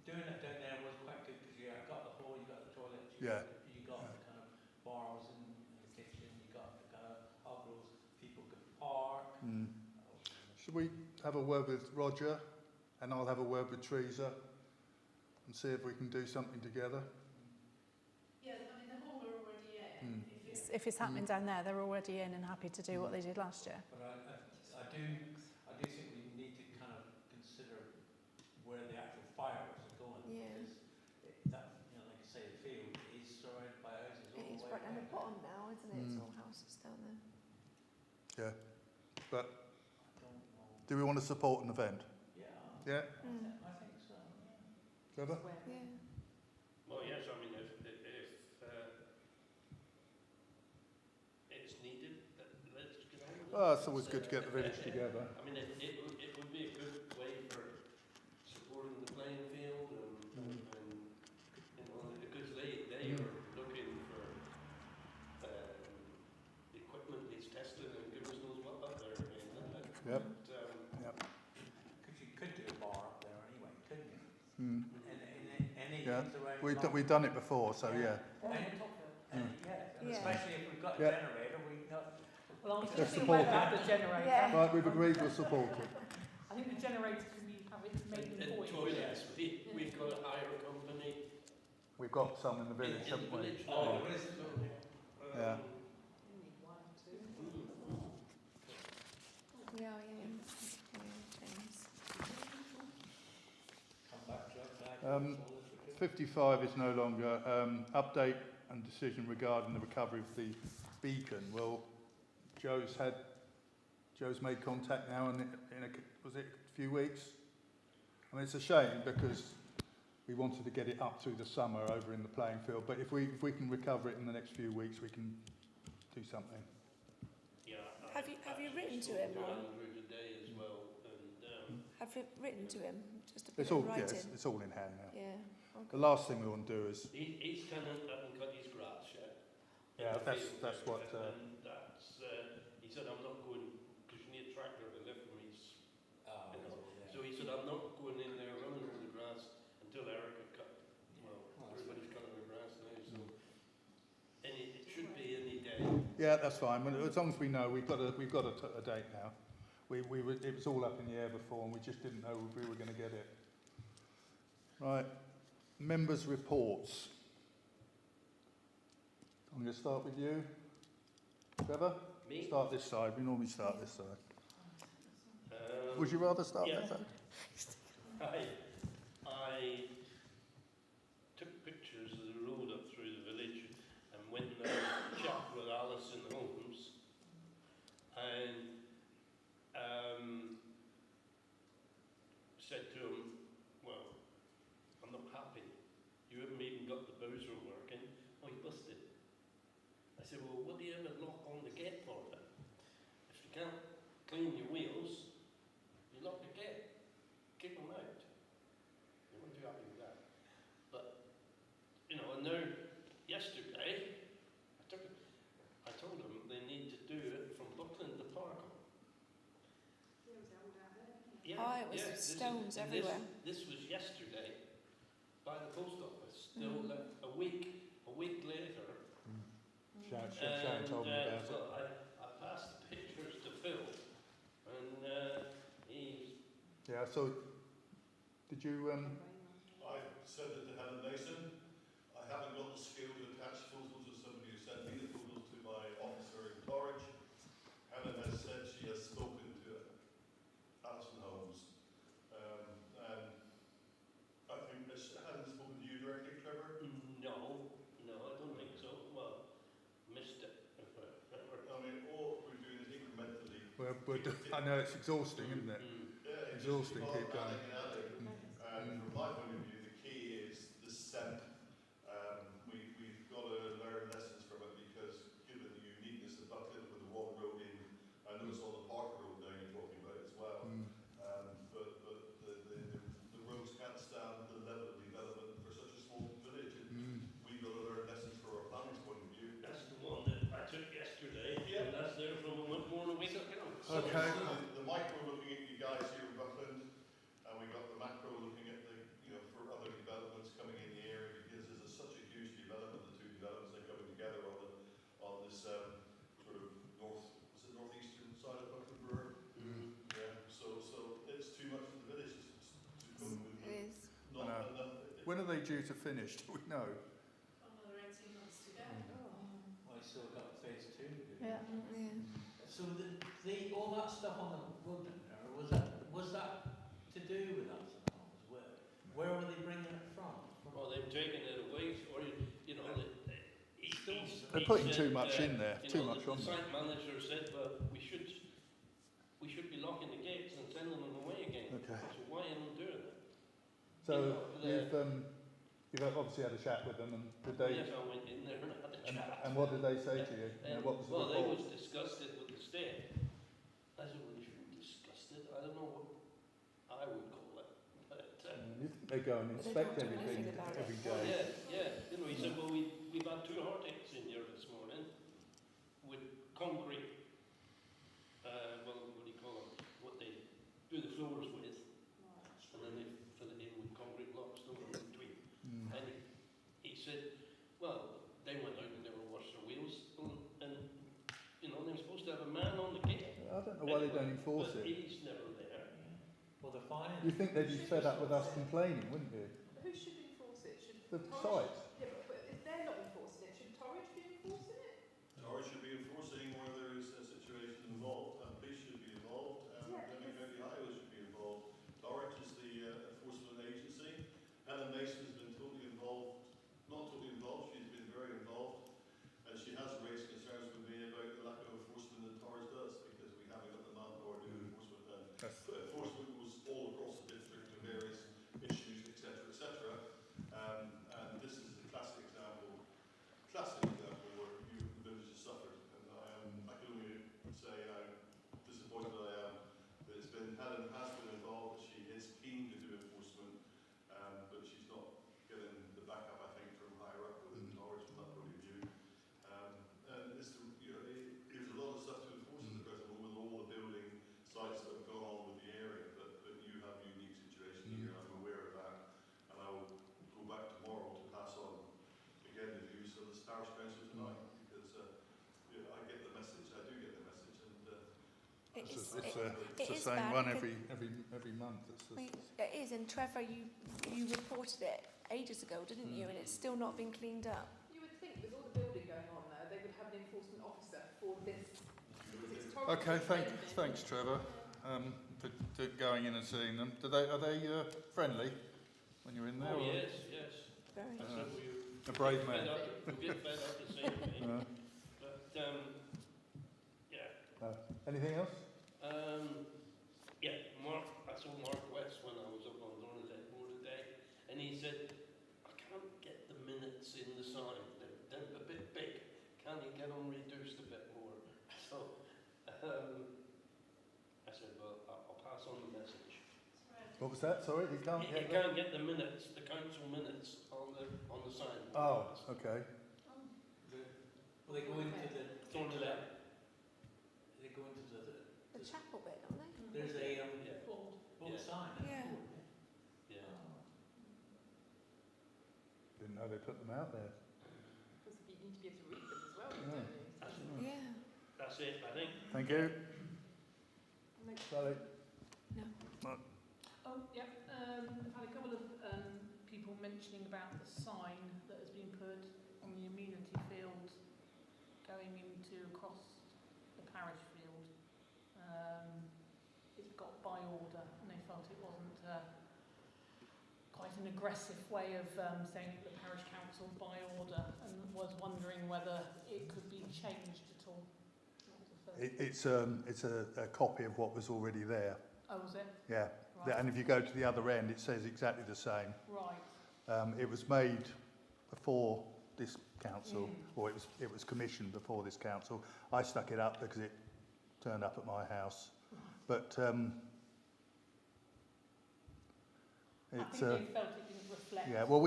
doing it down there was quite good because you got the hall, you got the toilets, Yeah. you got the kind of bars in the kitchen, you got the kind of hog roast, people could park. Should we have a word with Roger, and I'll have a word with Teresa, and see if we can do something together? Yeah, I mean, the hall are already in. If it's happening down there, they're already in and happy to do what they did last year. But I do think we need to kind of consider where the actual fireworks are going. Yeah. Because that, you know, like I say, the field is surrounded by houses all It is the way right down the around. bottom now, isn't it? It's all houses down there. Yeah. But I don't know. do we want to support an event? Yeah. Yeah? I think so. Yeah. Trevor? Yeah. Well, yes, I mean, if it's needed, let's get on with it. Oh, it's always good to get the village together. I mean, it would be a good way for supporting the playing field and you know, because they are looking for equipment needs tested and goodness knows what up there again, isn't it? Yep. But, Because you could do a bar up there anyway, couldn't you? Mm. And any Yeah. things around We've done it before, so yeah. And Yeah. especially if we've got a Yeah. generator, we got. Well, I'm Let's thinking support about the generator. Yeah. Right, we've agreed we'll support it. I think the generator can have it made in and void. toilets, we've got to hire a company. We've got some in the village, in haven't the we? village. Oh, there is. Yeah. Yeah, James. Come back, Joe, back. 55 is no longer update and decision regarding the recovery of the beacon. Well, Joe's made contact now, and was it a few weeks? I mean, it's a shame because we wanted to get it up through the summer over in the playing field. But if we can recover it in the next few weeks, we can do something. Yeah. Have you written to him, or Andrew today as well, and have you written to him? Just a bit It's all in writing. it's all in hand now. Yeah. The last thing we want to do is he's kind of hasn't cut his grass yet. Yeah, that's what. And that's he said I'm not going because you need a tractor to lift from his. So he said I'm not going in there running over the grass until Erica cut. Well, everybody's cut Yeah, that's fine. Well, as long as we know, we've got a date now. It was all up in the air before, and we just didn't know if we were going to get it. Right, members' reports. I'm going to start with you, Trevor. Me? Start this side. We normally start this side. Would you rather start yeah. that side? I took pictures of the road up through the village and went and chat with Alison Holmes and said to him, well, I'm not happy. You haven't even got the bowser working. Oh, you busted. I said, well, what do you ever lock on the gate for then? If you can't clean your wheels, you lock the gate. Kick them out. They weren't too happy with that. But, you know, and now, yesterday, I told them they need to do it from Buckland to Parkham. Yeah, Oh, it was yeah, stones everywhere. This was yesterday by the post office. Still a week later. Sharon told me about it. Well, I passed the pictures to Phil, and he. Yeah. So, did you? I said it to Helen Mason. I haven't got the skill to attach photos of somebody who sent me the photos to my officer in Norwich. Helen has said she has spoken to Alison Holmes. And I think Helen spoken to you directly, Trevor? No, I don't think so. Well, missed it. I mean, all we're doing is incrementally. I know it's exhausting, isn't it? Yeah, it's Exhausting. just Keep going. And from my point of view, the key is the scent. We've got to learn lessons from it because, given the uniqueness of Buckland with the one road in, I know it's on the Parker Road now you're talking about as well. But the roads can't stand the level of development for such a small village. And we've got to learn lessons from our planning's point of view. That's the one that I took yesterday. Yeah. And that's there from more than a week ago. Okay. The micro looking at you guys here in Buckland, and we got the macro looking at the, for other developments coming in the area because there's such a huge development. The two developments are coming together on this sort of northeastern side of Buckland Brewer. Yeah. So it's too much for the village to come with. It is. Not enough. When are they due to finish? Do we know? Another 18 months to go. I still got phase 2. Yeah. So all that stuff on the wood there, was that to do with us? Where were they bringing it from? Well, they've taken it away, or They're putting too much in there. Too much on the there. site manager said, well, we should be locking the gates and sending them away again. Okay. So why am I doing it? So you've obviously had a chat with them, and did they? Yes, I went in there and had a chat. And what did they say to you? What was the Well, they report? was disgusted with the state. I said, well, you shouldn't be disgusted. I don't know what I would call it. But, You think they go and But they inspect don't do everything anything about it. every well, day? yeah. He said, well, we've had 2 heartaches in here this morning with concrete, what do you call it? What they do the floors with, and then they fill it in with concrete blocks, don't they, in between. And he said, well, they went out and never washed their wheels, and they're supposed to have a man on the gate. I don't know why they don't enforce But it. he's never there. Well, they're fine. You think they'd be fed up with us complaining, wouldn't you? Who should enforce it? Should The Torwich- site. Yeah, but if they're not enforcing it, should Torwich be enforcing it? Or should be enforcing where there is a situation involved, and police should be involved, and Derby County Highway should be involved. Norwich is the enforcement agency. Helen Mason has been totally involved, not totally involved, she's been very involved, and she has raised concerns with me about the lack of enforcement that Torwich does, because we haven't got the manpower to do enforcement. And enforcement was all across the district to various issues, etc. And this is a classic example where the village has suffered. And I can only say how disappointed I am that Helen has been involved, that she is keen to do enforcement, but she's not getting the backup, I think, from higher up within Norwich from that point of view. And there's a lot of stuff to enforce at the present moment with all the building sites that have gone on with the area, but you have a unique situation here, I'm aware of that, and I will go back tomorrow to pass on again the views of the parish council tonight, because I get It is, It's it the is same bad one because- every month. It is, and Trevor, you reported it ages ago, didn't you? And it's still not been cleaned up. You would think with all the building going on there, they would have an enforcement officer for this, because it's horrible. Okay, thanks, Trevor, for going in and seeing them. Are they friendly when you're in there? Oh, or- yes. Very. I said A brave man. we'll get fed up the same way. But, yeah. Anything else? Yeah, I saw Mark West when I was up on Dorset board today, and he said, I can't get the minutes in the sign, they're a bit big, can you get them reduced a bit more? So, I said, well, I'll pass on the message. What was that? Sorry, you can't You can't get the minutes, the council minutes on the sign. Oh, okay. Well, they go into the... Dorset. They go into The chapel bit, don't they? There's a Yeah. board Yeah. sign. Yeah. Yeah. Didn't know they put them out there. Because you need to be able to read them as well, Yeah. don't you? Yeah. That's it, I think. Thank you. Like, Sally. Oh, yeah, I've had a couple of people mentioning about the sign that has been put on the amenity field going into across the parish field. It's got by order, and they felt it wasn't quite an aggressive way of saying that the parish council by order, and was wondering whether it could be changed at all. It's a copy of what was already there. Oh, was it? Yeah. Right. And if you go to the other end, it says exactly the same. Right. It was made before this council, or it was commissioned before this council. I stuck it up because it turned up at my house. But I think they felt it didn't reflect. yeah, well,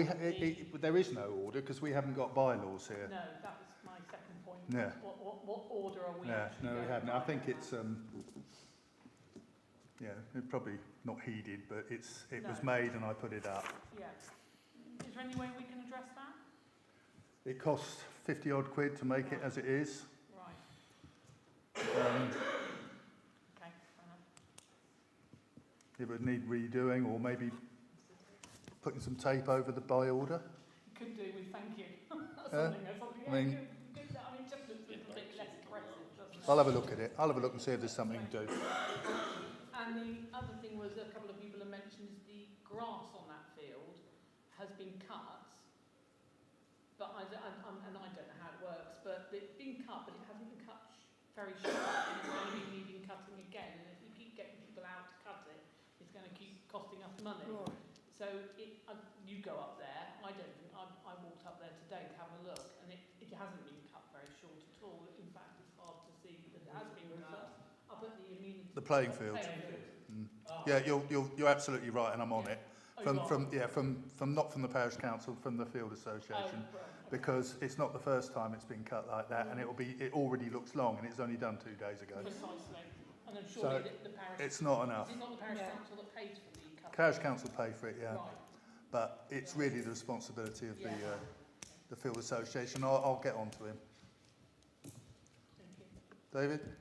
there is no order because we haven't got bylaws here. No, that was my second point. Yeah. What order are we Yeah, actually no, we going haven't. by? I think it's yeah, it probably not heeded, but it was No. made and I put it up. Yeah. Is there any way we can address that? It costs 50 odd quid to make it as it is. Right. Okay, fair enough. It would need redoing or maybe putting some tape over the by order. Could do with thank you. That's Yeah. something. I mean- Good, I mean, it just looks a little bit less aggressive, doesn't it? I'll have a look at it. I'll have a look and see if there's something to do. And the other thing was a couple of people have mentioned is the grass on that field has been cut, but I don't know how it works, but it's been cut, but it hasn't been cut very short, and it's going to be needing cutting again, and if you keep getting people out to cut it, it's going to keep costing us money. Right. So you go up there, I walked up there today to have a look, and it hasn't been cut very short at all. In fact, it's hard to see that it has been cut up at the amenity. The playing field. Yeah, you're absolutely right, and I'm on it. From not from the parish council, from the field association, because it's not the first time it's been cut like that, and it already looks long, and it's only done 2 days ago. Precisely. And then So surely the parish... It's not enough. Is it not the parish Yeah. council that pays for the cut? Parish council pay for it, yeah, Right. but it's really the responsibility of Yeah. the field association. I'll get on to him. Thank you. David.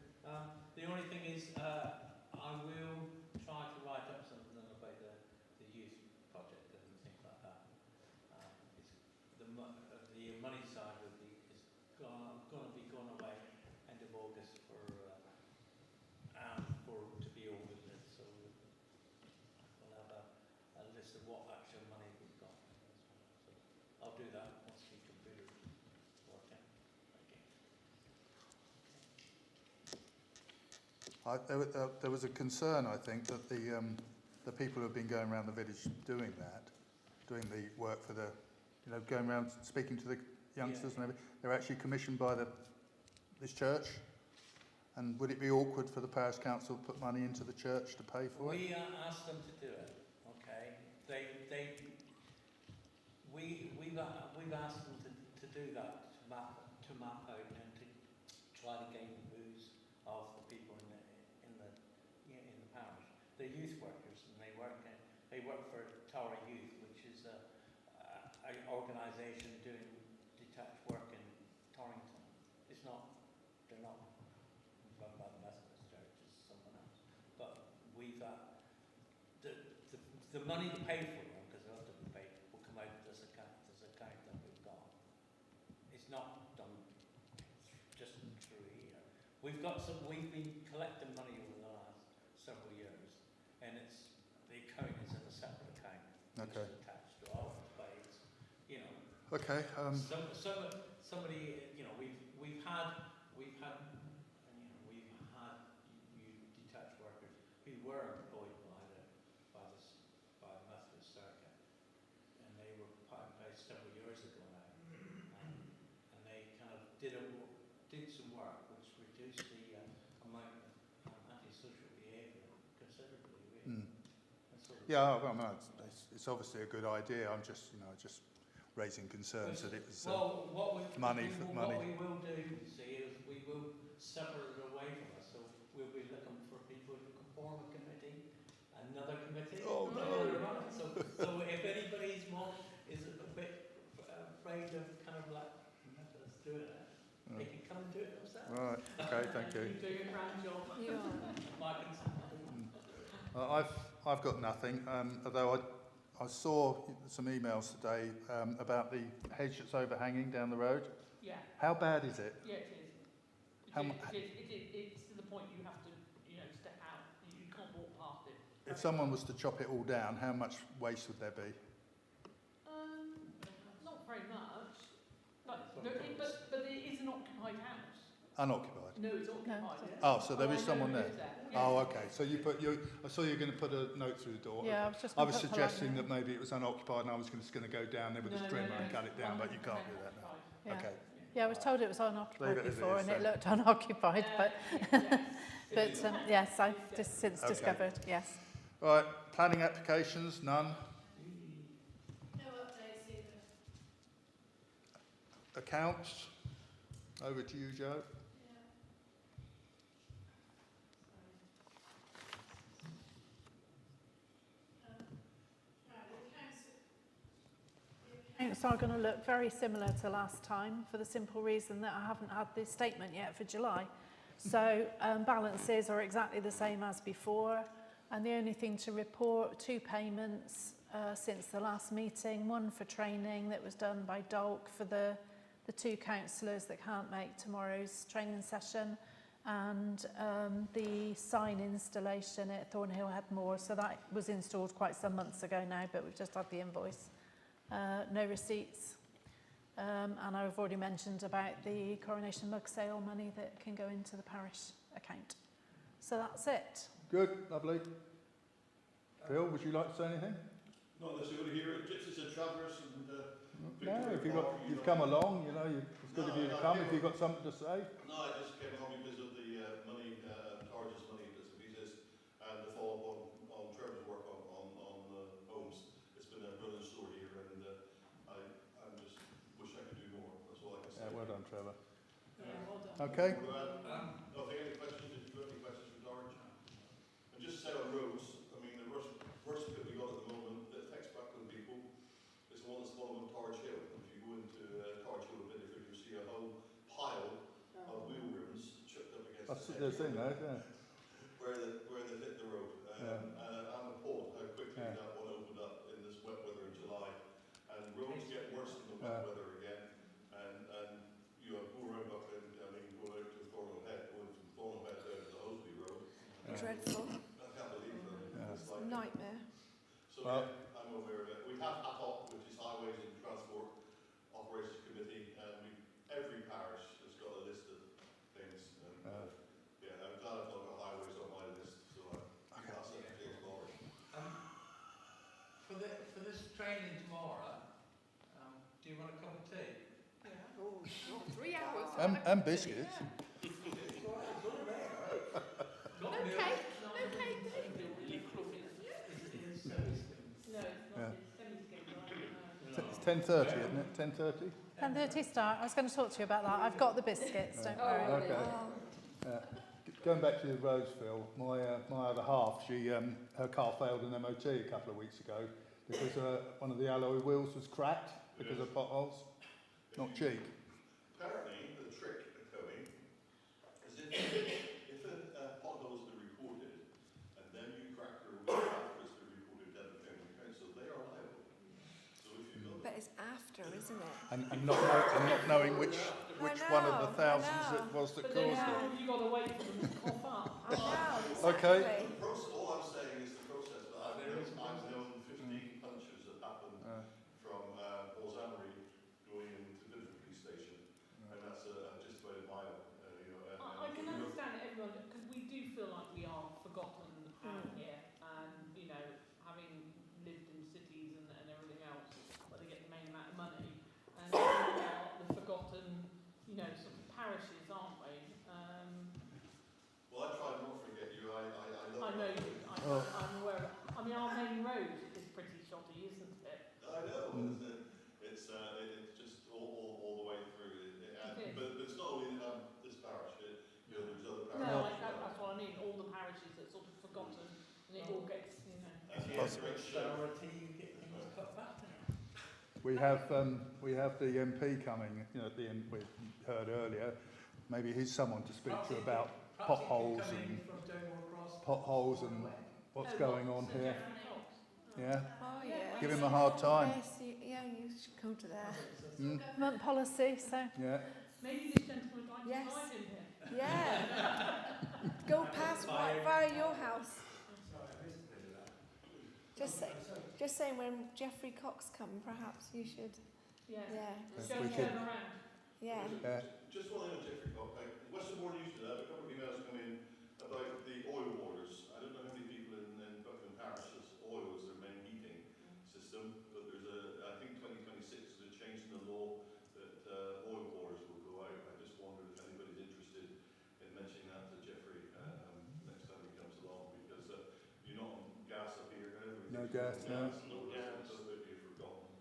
The only thing is, I will try to write up something about the youth project and things like that. The money side is going to be gone away end of August for to be audited. So we'll have a list of what actual money we've got. So I'll do that once the computer's working. There was a concern, I think, that the people who have been going around the village doing the work for going around speaking to the youngsters and everything, they're actually commissioned by this church. And would it be awkward for the parish council to put money into the church to pay for it? We asked them to do it. Okay, we've asked them to do that, to map out and to try to gain the views of the people in the parish. They're youth workers, and they work for Tower Youth, which is an organisation doing detached work in Torrington. They're not run by the Methodist Church, it's somewhere the money to pay for them, because they'll have to be paid, will come out of this account that we've got. It's not done just through here. We've been collecting money over the last several years, and the account is in a separate account, which Okay. is attached to ours, but it's, you know, Okay. somebody, you know, we've had detached workers who were employed by the Methodist Circuit, and they were put in place several years ago now, and they kind of did some work which reduced the amount of antisocial behaviour considerably, really. And so Yeah, well, no, it's obviously a good idea. I'm just, just raising concerns that it was money. What we will do, you see, is we will separate it away from us. So we'll be looking for people who can form a committee, another committee. Oh, no. So if anybody's mom is a bit afraid of kind of like Methodists doing it, they can come and do it themselves. Right. Okay. Thank you. You're doing a grand job. I've got nothing. Although I saw some emails today about the hedge that's overhanging down the road. Yeah. How bad is it? Yeah, it is. It's to the point you have to, step out. You can't walk past it. If someone was to chop it all down, how much waste would there be? Not very much. But it is an occupied house. Unoccupied. No, it's occupied. No. Yeah. Oh, so there is I know someone who there. lives there. Oh, Yeah. okay. So I saw you were going to put a note through the door. Yeah, Okay. I was just I gonna was put suggesting politely. that maybe it was unoccupied and I was just going to go down there with a trimmer and cut it down, but you can't do that now. Yeah. Okay. Yeah, I was told it was Leave unoccupied it as it before is and it then. looked unoccupied, but yes, I've just since Okay. discovered, yes. Right. Planning applications, none. No updates either. Accounts, over to you, Joe. Accounts are going to look very similar to last time for the simple reason that I haven't had the statement yet for July. So balances are exactly the same as before, and the only thing to report, 2 payments since the last meeting, one for training that was done by Dolk for the 2 councillors that can't make tomorrow's training session, and the sign installation at Thornhill had more, so that was installed quite some months ago now, but we've just had the invoice. No receipts. And I've already mentioned about the Coronation Mug Sale money that can go into the parish account. So that's it. Good, lovely. Phil, would you like to say anything? Not unless you want to hear it. Gypsies and Travellers and No, if you've come along, it's good of you to come. If you've got something to say. No, I just came along because of the money, charges money, bits and pieces, and the follow-up on Trevor's work on homes. It's been a brilliant story here, and I just wish I could do more. That's all I can say. Yeah, well done, Trevor. Yeah, well done. Okay. No, if any questions, if you've got any questions for Dorothy. And just to say on roads, I mean, the worst bit we got at the moment that affects Buckland people is the one that's following Targe Hill. If you go into Targe Hill a bit, if you see a whole pile of wheel rims chucked up against That's the the thing, hedge yeah. where they hit the road. I'm appalled how quickly that one opened up in this wet weather in July. And roads get worse in the wet weather again. And you go around Buckland, I mean, go out to Thornhill Head, going from Thornhill Head down to the Hosley Road. Dreadful. I can't believe that. It's like, Nightmare. so yeah, I'm aware of it. We have HATOP, which is Highways and Transport Operations Committee, and every parish has got a list of things. And yeah, I'm glad I've not got highways on my list, so I can pass that to James Lawler. For this training tomorrow, do you want a cup of tea? Yeah. Oh, 3 hours. And biscuits. No cake. No cake. No, it's not. Yeah. It's semi-skimmed, right? It's 10:30, isn't it? 10:30? 10:30 start. I was going to talk to you about that. I've got the biscuits, don't worry. Okay. Going back to the roads, Phil, my other half, her car failed an MOT a couple of weeks ago because one of the alloy wheels was cracked because of potholes. Not cheap. Apparently, the trick going is if a pothole has been reported and then you crack your wheel after it's been reported, then the thing will factor, isn't it? and not knowing which one of the thousands it was that But then caused how it. long have you got to wait for them to cough up? I know, exactly. Okay. The process, all I'm saying is the process, but I've known 15 punches that happened from Balsamery going into Bidford Police Station, and that's just about a mile, I can understand it, everyone, because we do feel like we are forgotten out here, and having lived in cities and everything else, where they get the main amount of money, and we are the forgotten, sort of parishes, aren't we? Well, I try not to forget you. I love I know you. Oh. I'm aware of it. I mean, our main road is pretty shoddy, isn't it? I know. It's just all the way through. But it's not only this parish. There's other parishes. That's what I mean. All the parishes that sort of forgotten, and it all gets, Austerity, you get things cut back now. We have the MP coming. At the end we heard earlier. Maybe he's someone to speak to about potholes and what's going on here. Yeah. Oh, yeah. Give him a hard time. Yes, you should come to that. Government policy, so Yeah. maybe this gentleman would like Yes. to find him here. Yeah. Go past right via your house. Just saying, when Geoffrey Cox come, perhaps you should. Yeah. Yeah. Go we and could- turn around. Yeah. Just one thing on Jeffrey Cox. Westernbourne used to have a couple of emails come in about the oil waters. I don't know how many people in Buckland Parish has oil as their main heating system, but there's I think 2026 is a change in the law that oil waters will go out. I just wondered if anybody's interested in mentioning that to Jeffrey next time he comes along, because you're not on gas up here. No gas, no. No gas. So that you're forgotten.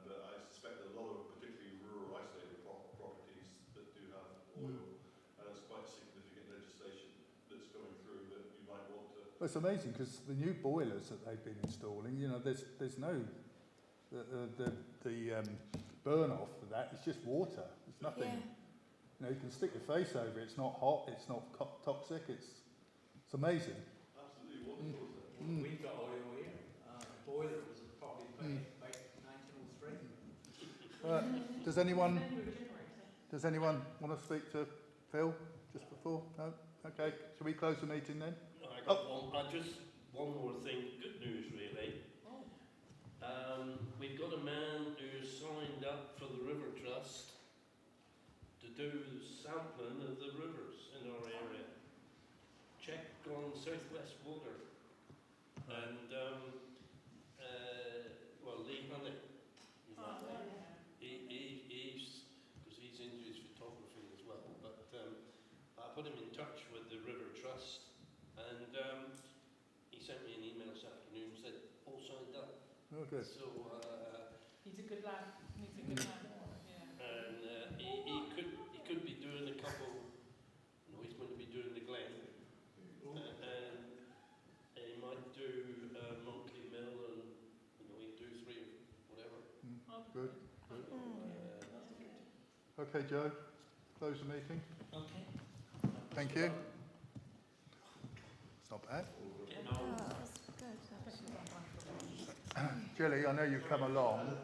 But I suspect that a lot of particularly rural isolated properties that do have oil, that's quite significant legislation that's coming through that you might want to. Well, it's amazing because the new boilers that they've been installing, there's no the burn off for that. It's just water. It's nothing. Yeah. You can stick your face over it. It's not hot. It's not toxic. It's amazing. Absolutely wonderful. We've got oil here. The boiler was probably made by 1903. Does anyone want to speak to Phil just before? No? Okay. Shall we close the meeting then? I got one more thing, good news really. We've got a man who signed up for the River Trust to do sampling of the rivers in our area. Check on Southwest Water. And, Lee Honey, he's into his photography as well, but I put him in touch with the River Trust, and he sent me an email this afternoon and said, all signed up. Oh, good. So, He's a good lad. Yeah. and he could be doing a couple, he's going to be doing the Glen, and he might do Monthly Mill, and we do 3 or whatever. Good. Okay, Joe. Close the meeting. Okay. Thank you. It's not bad. Oh, that's good. Jilly, I know you've come along.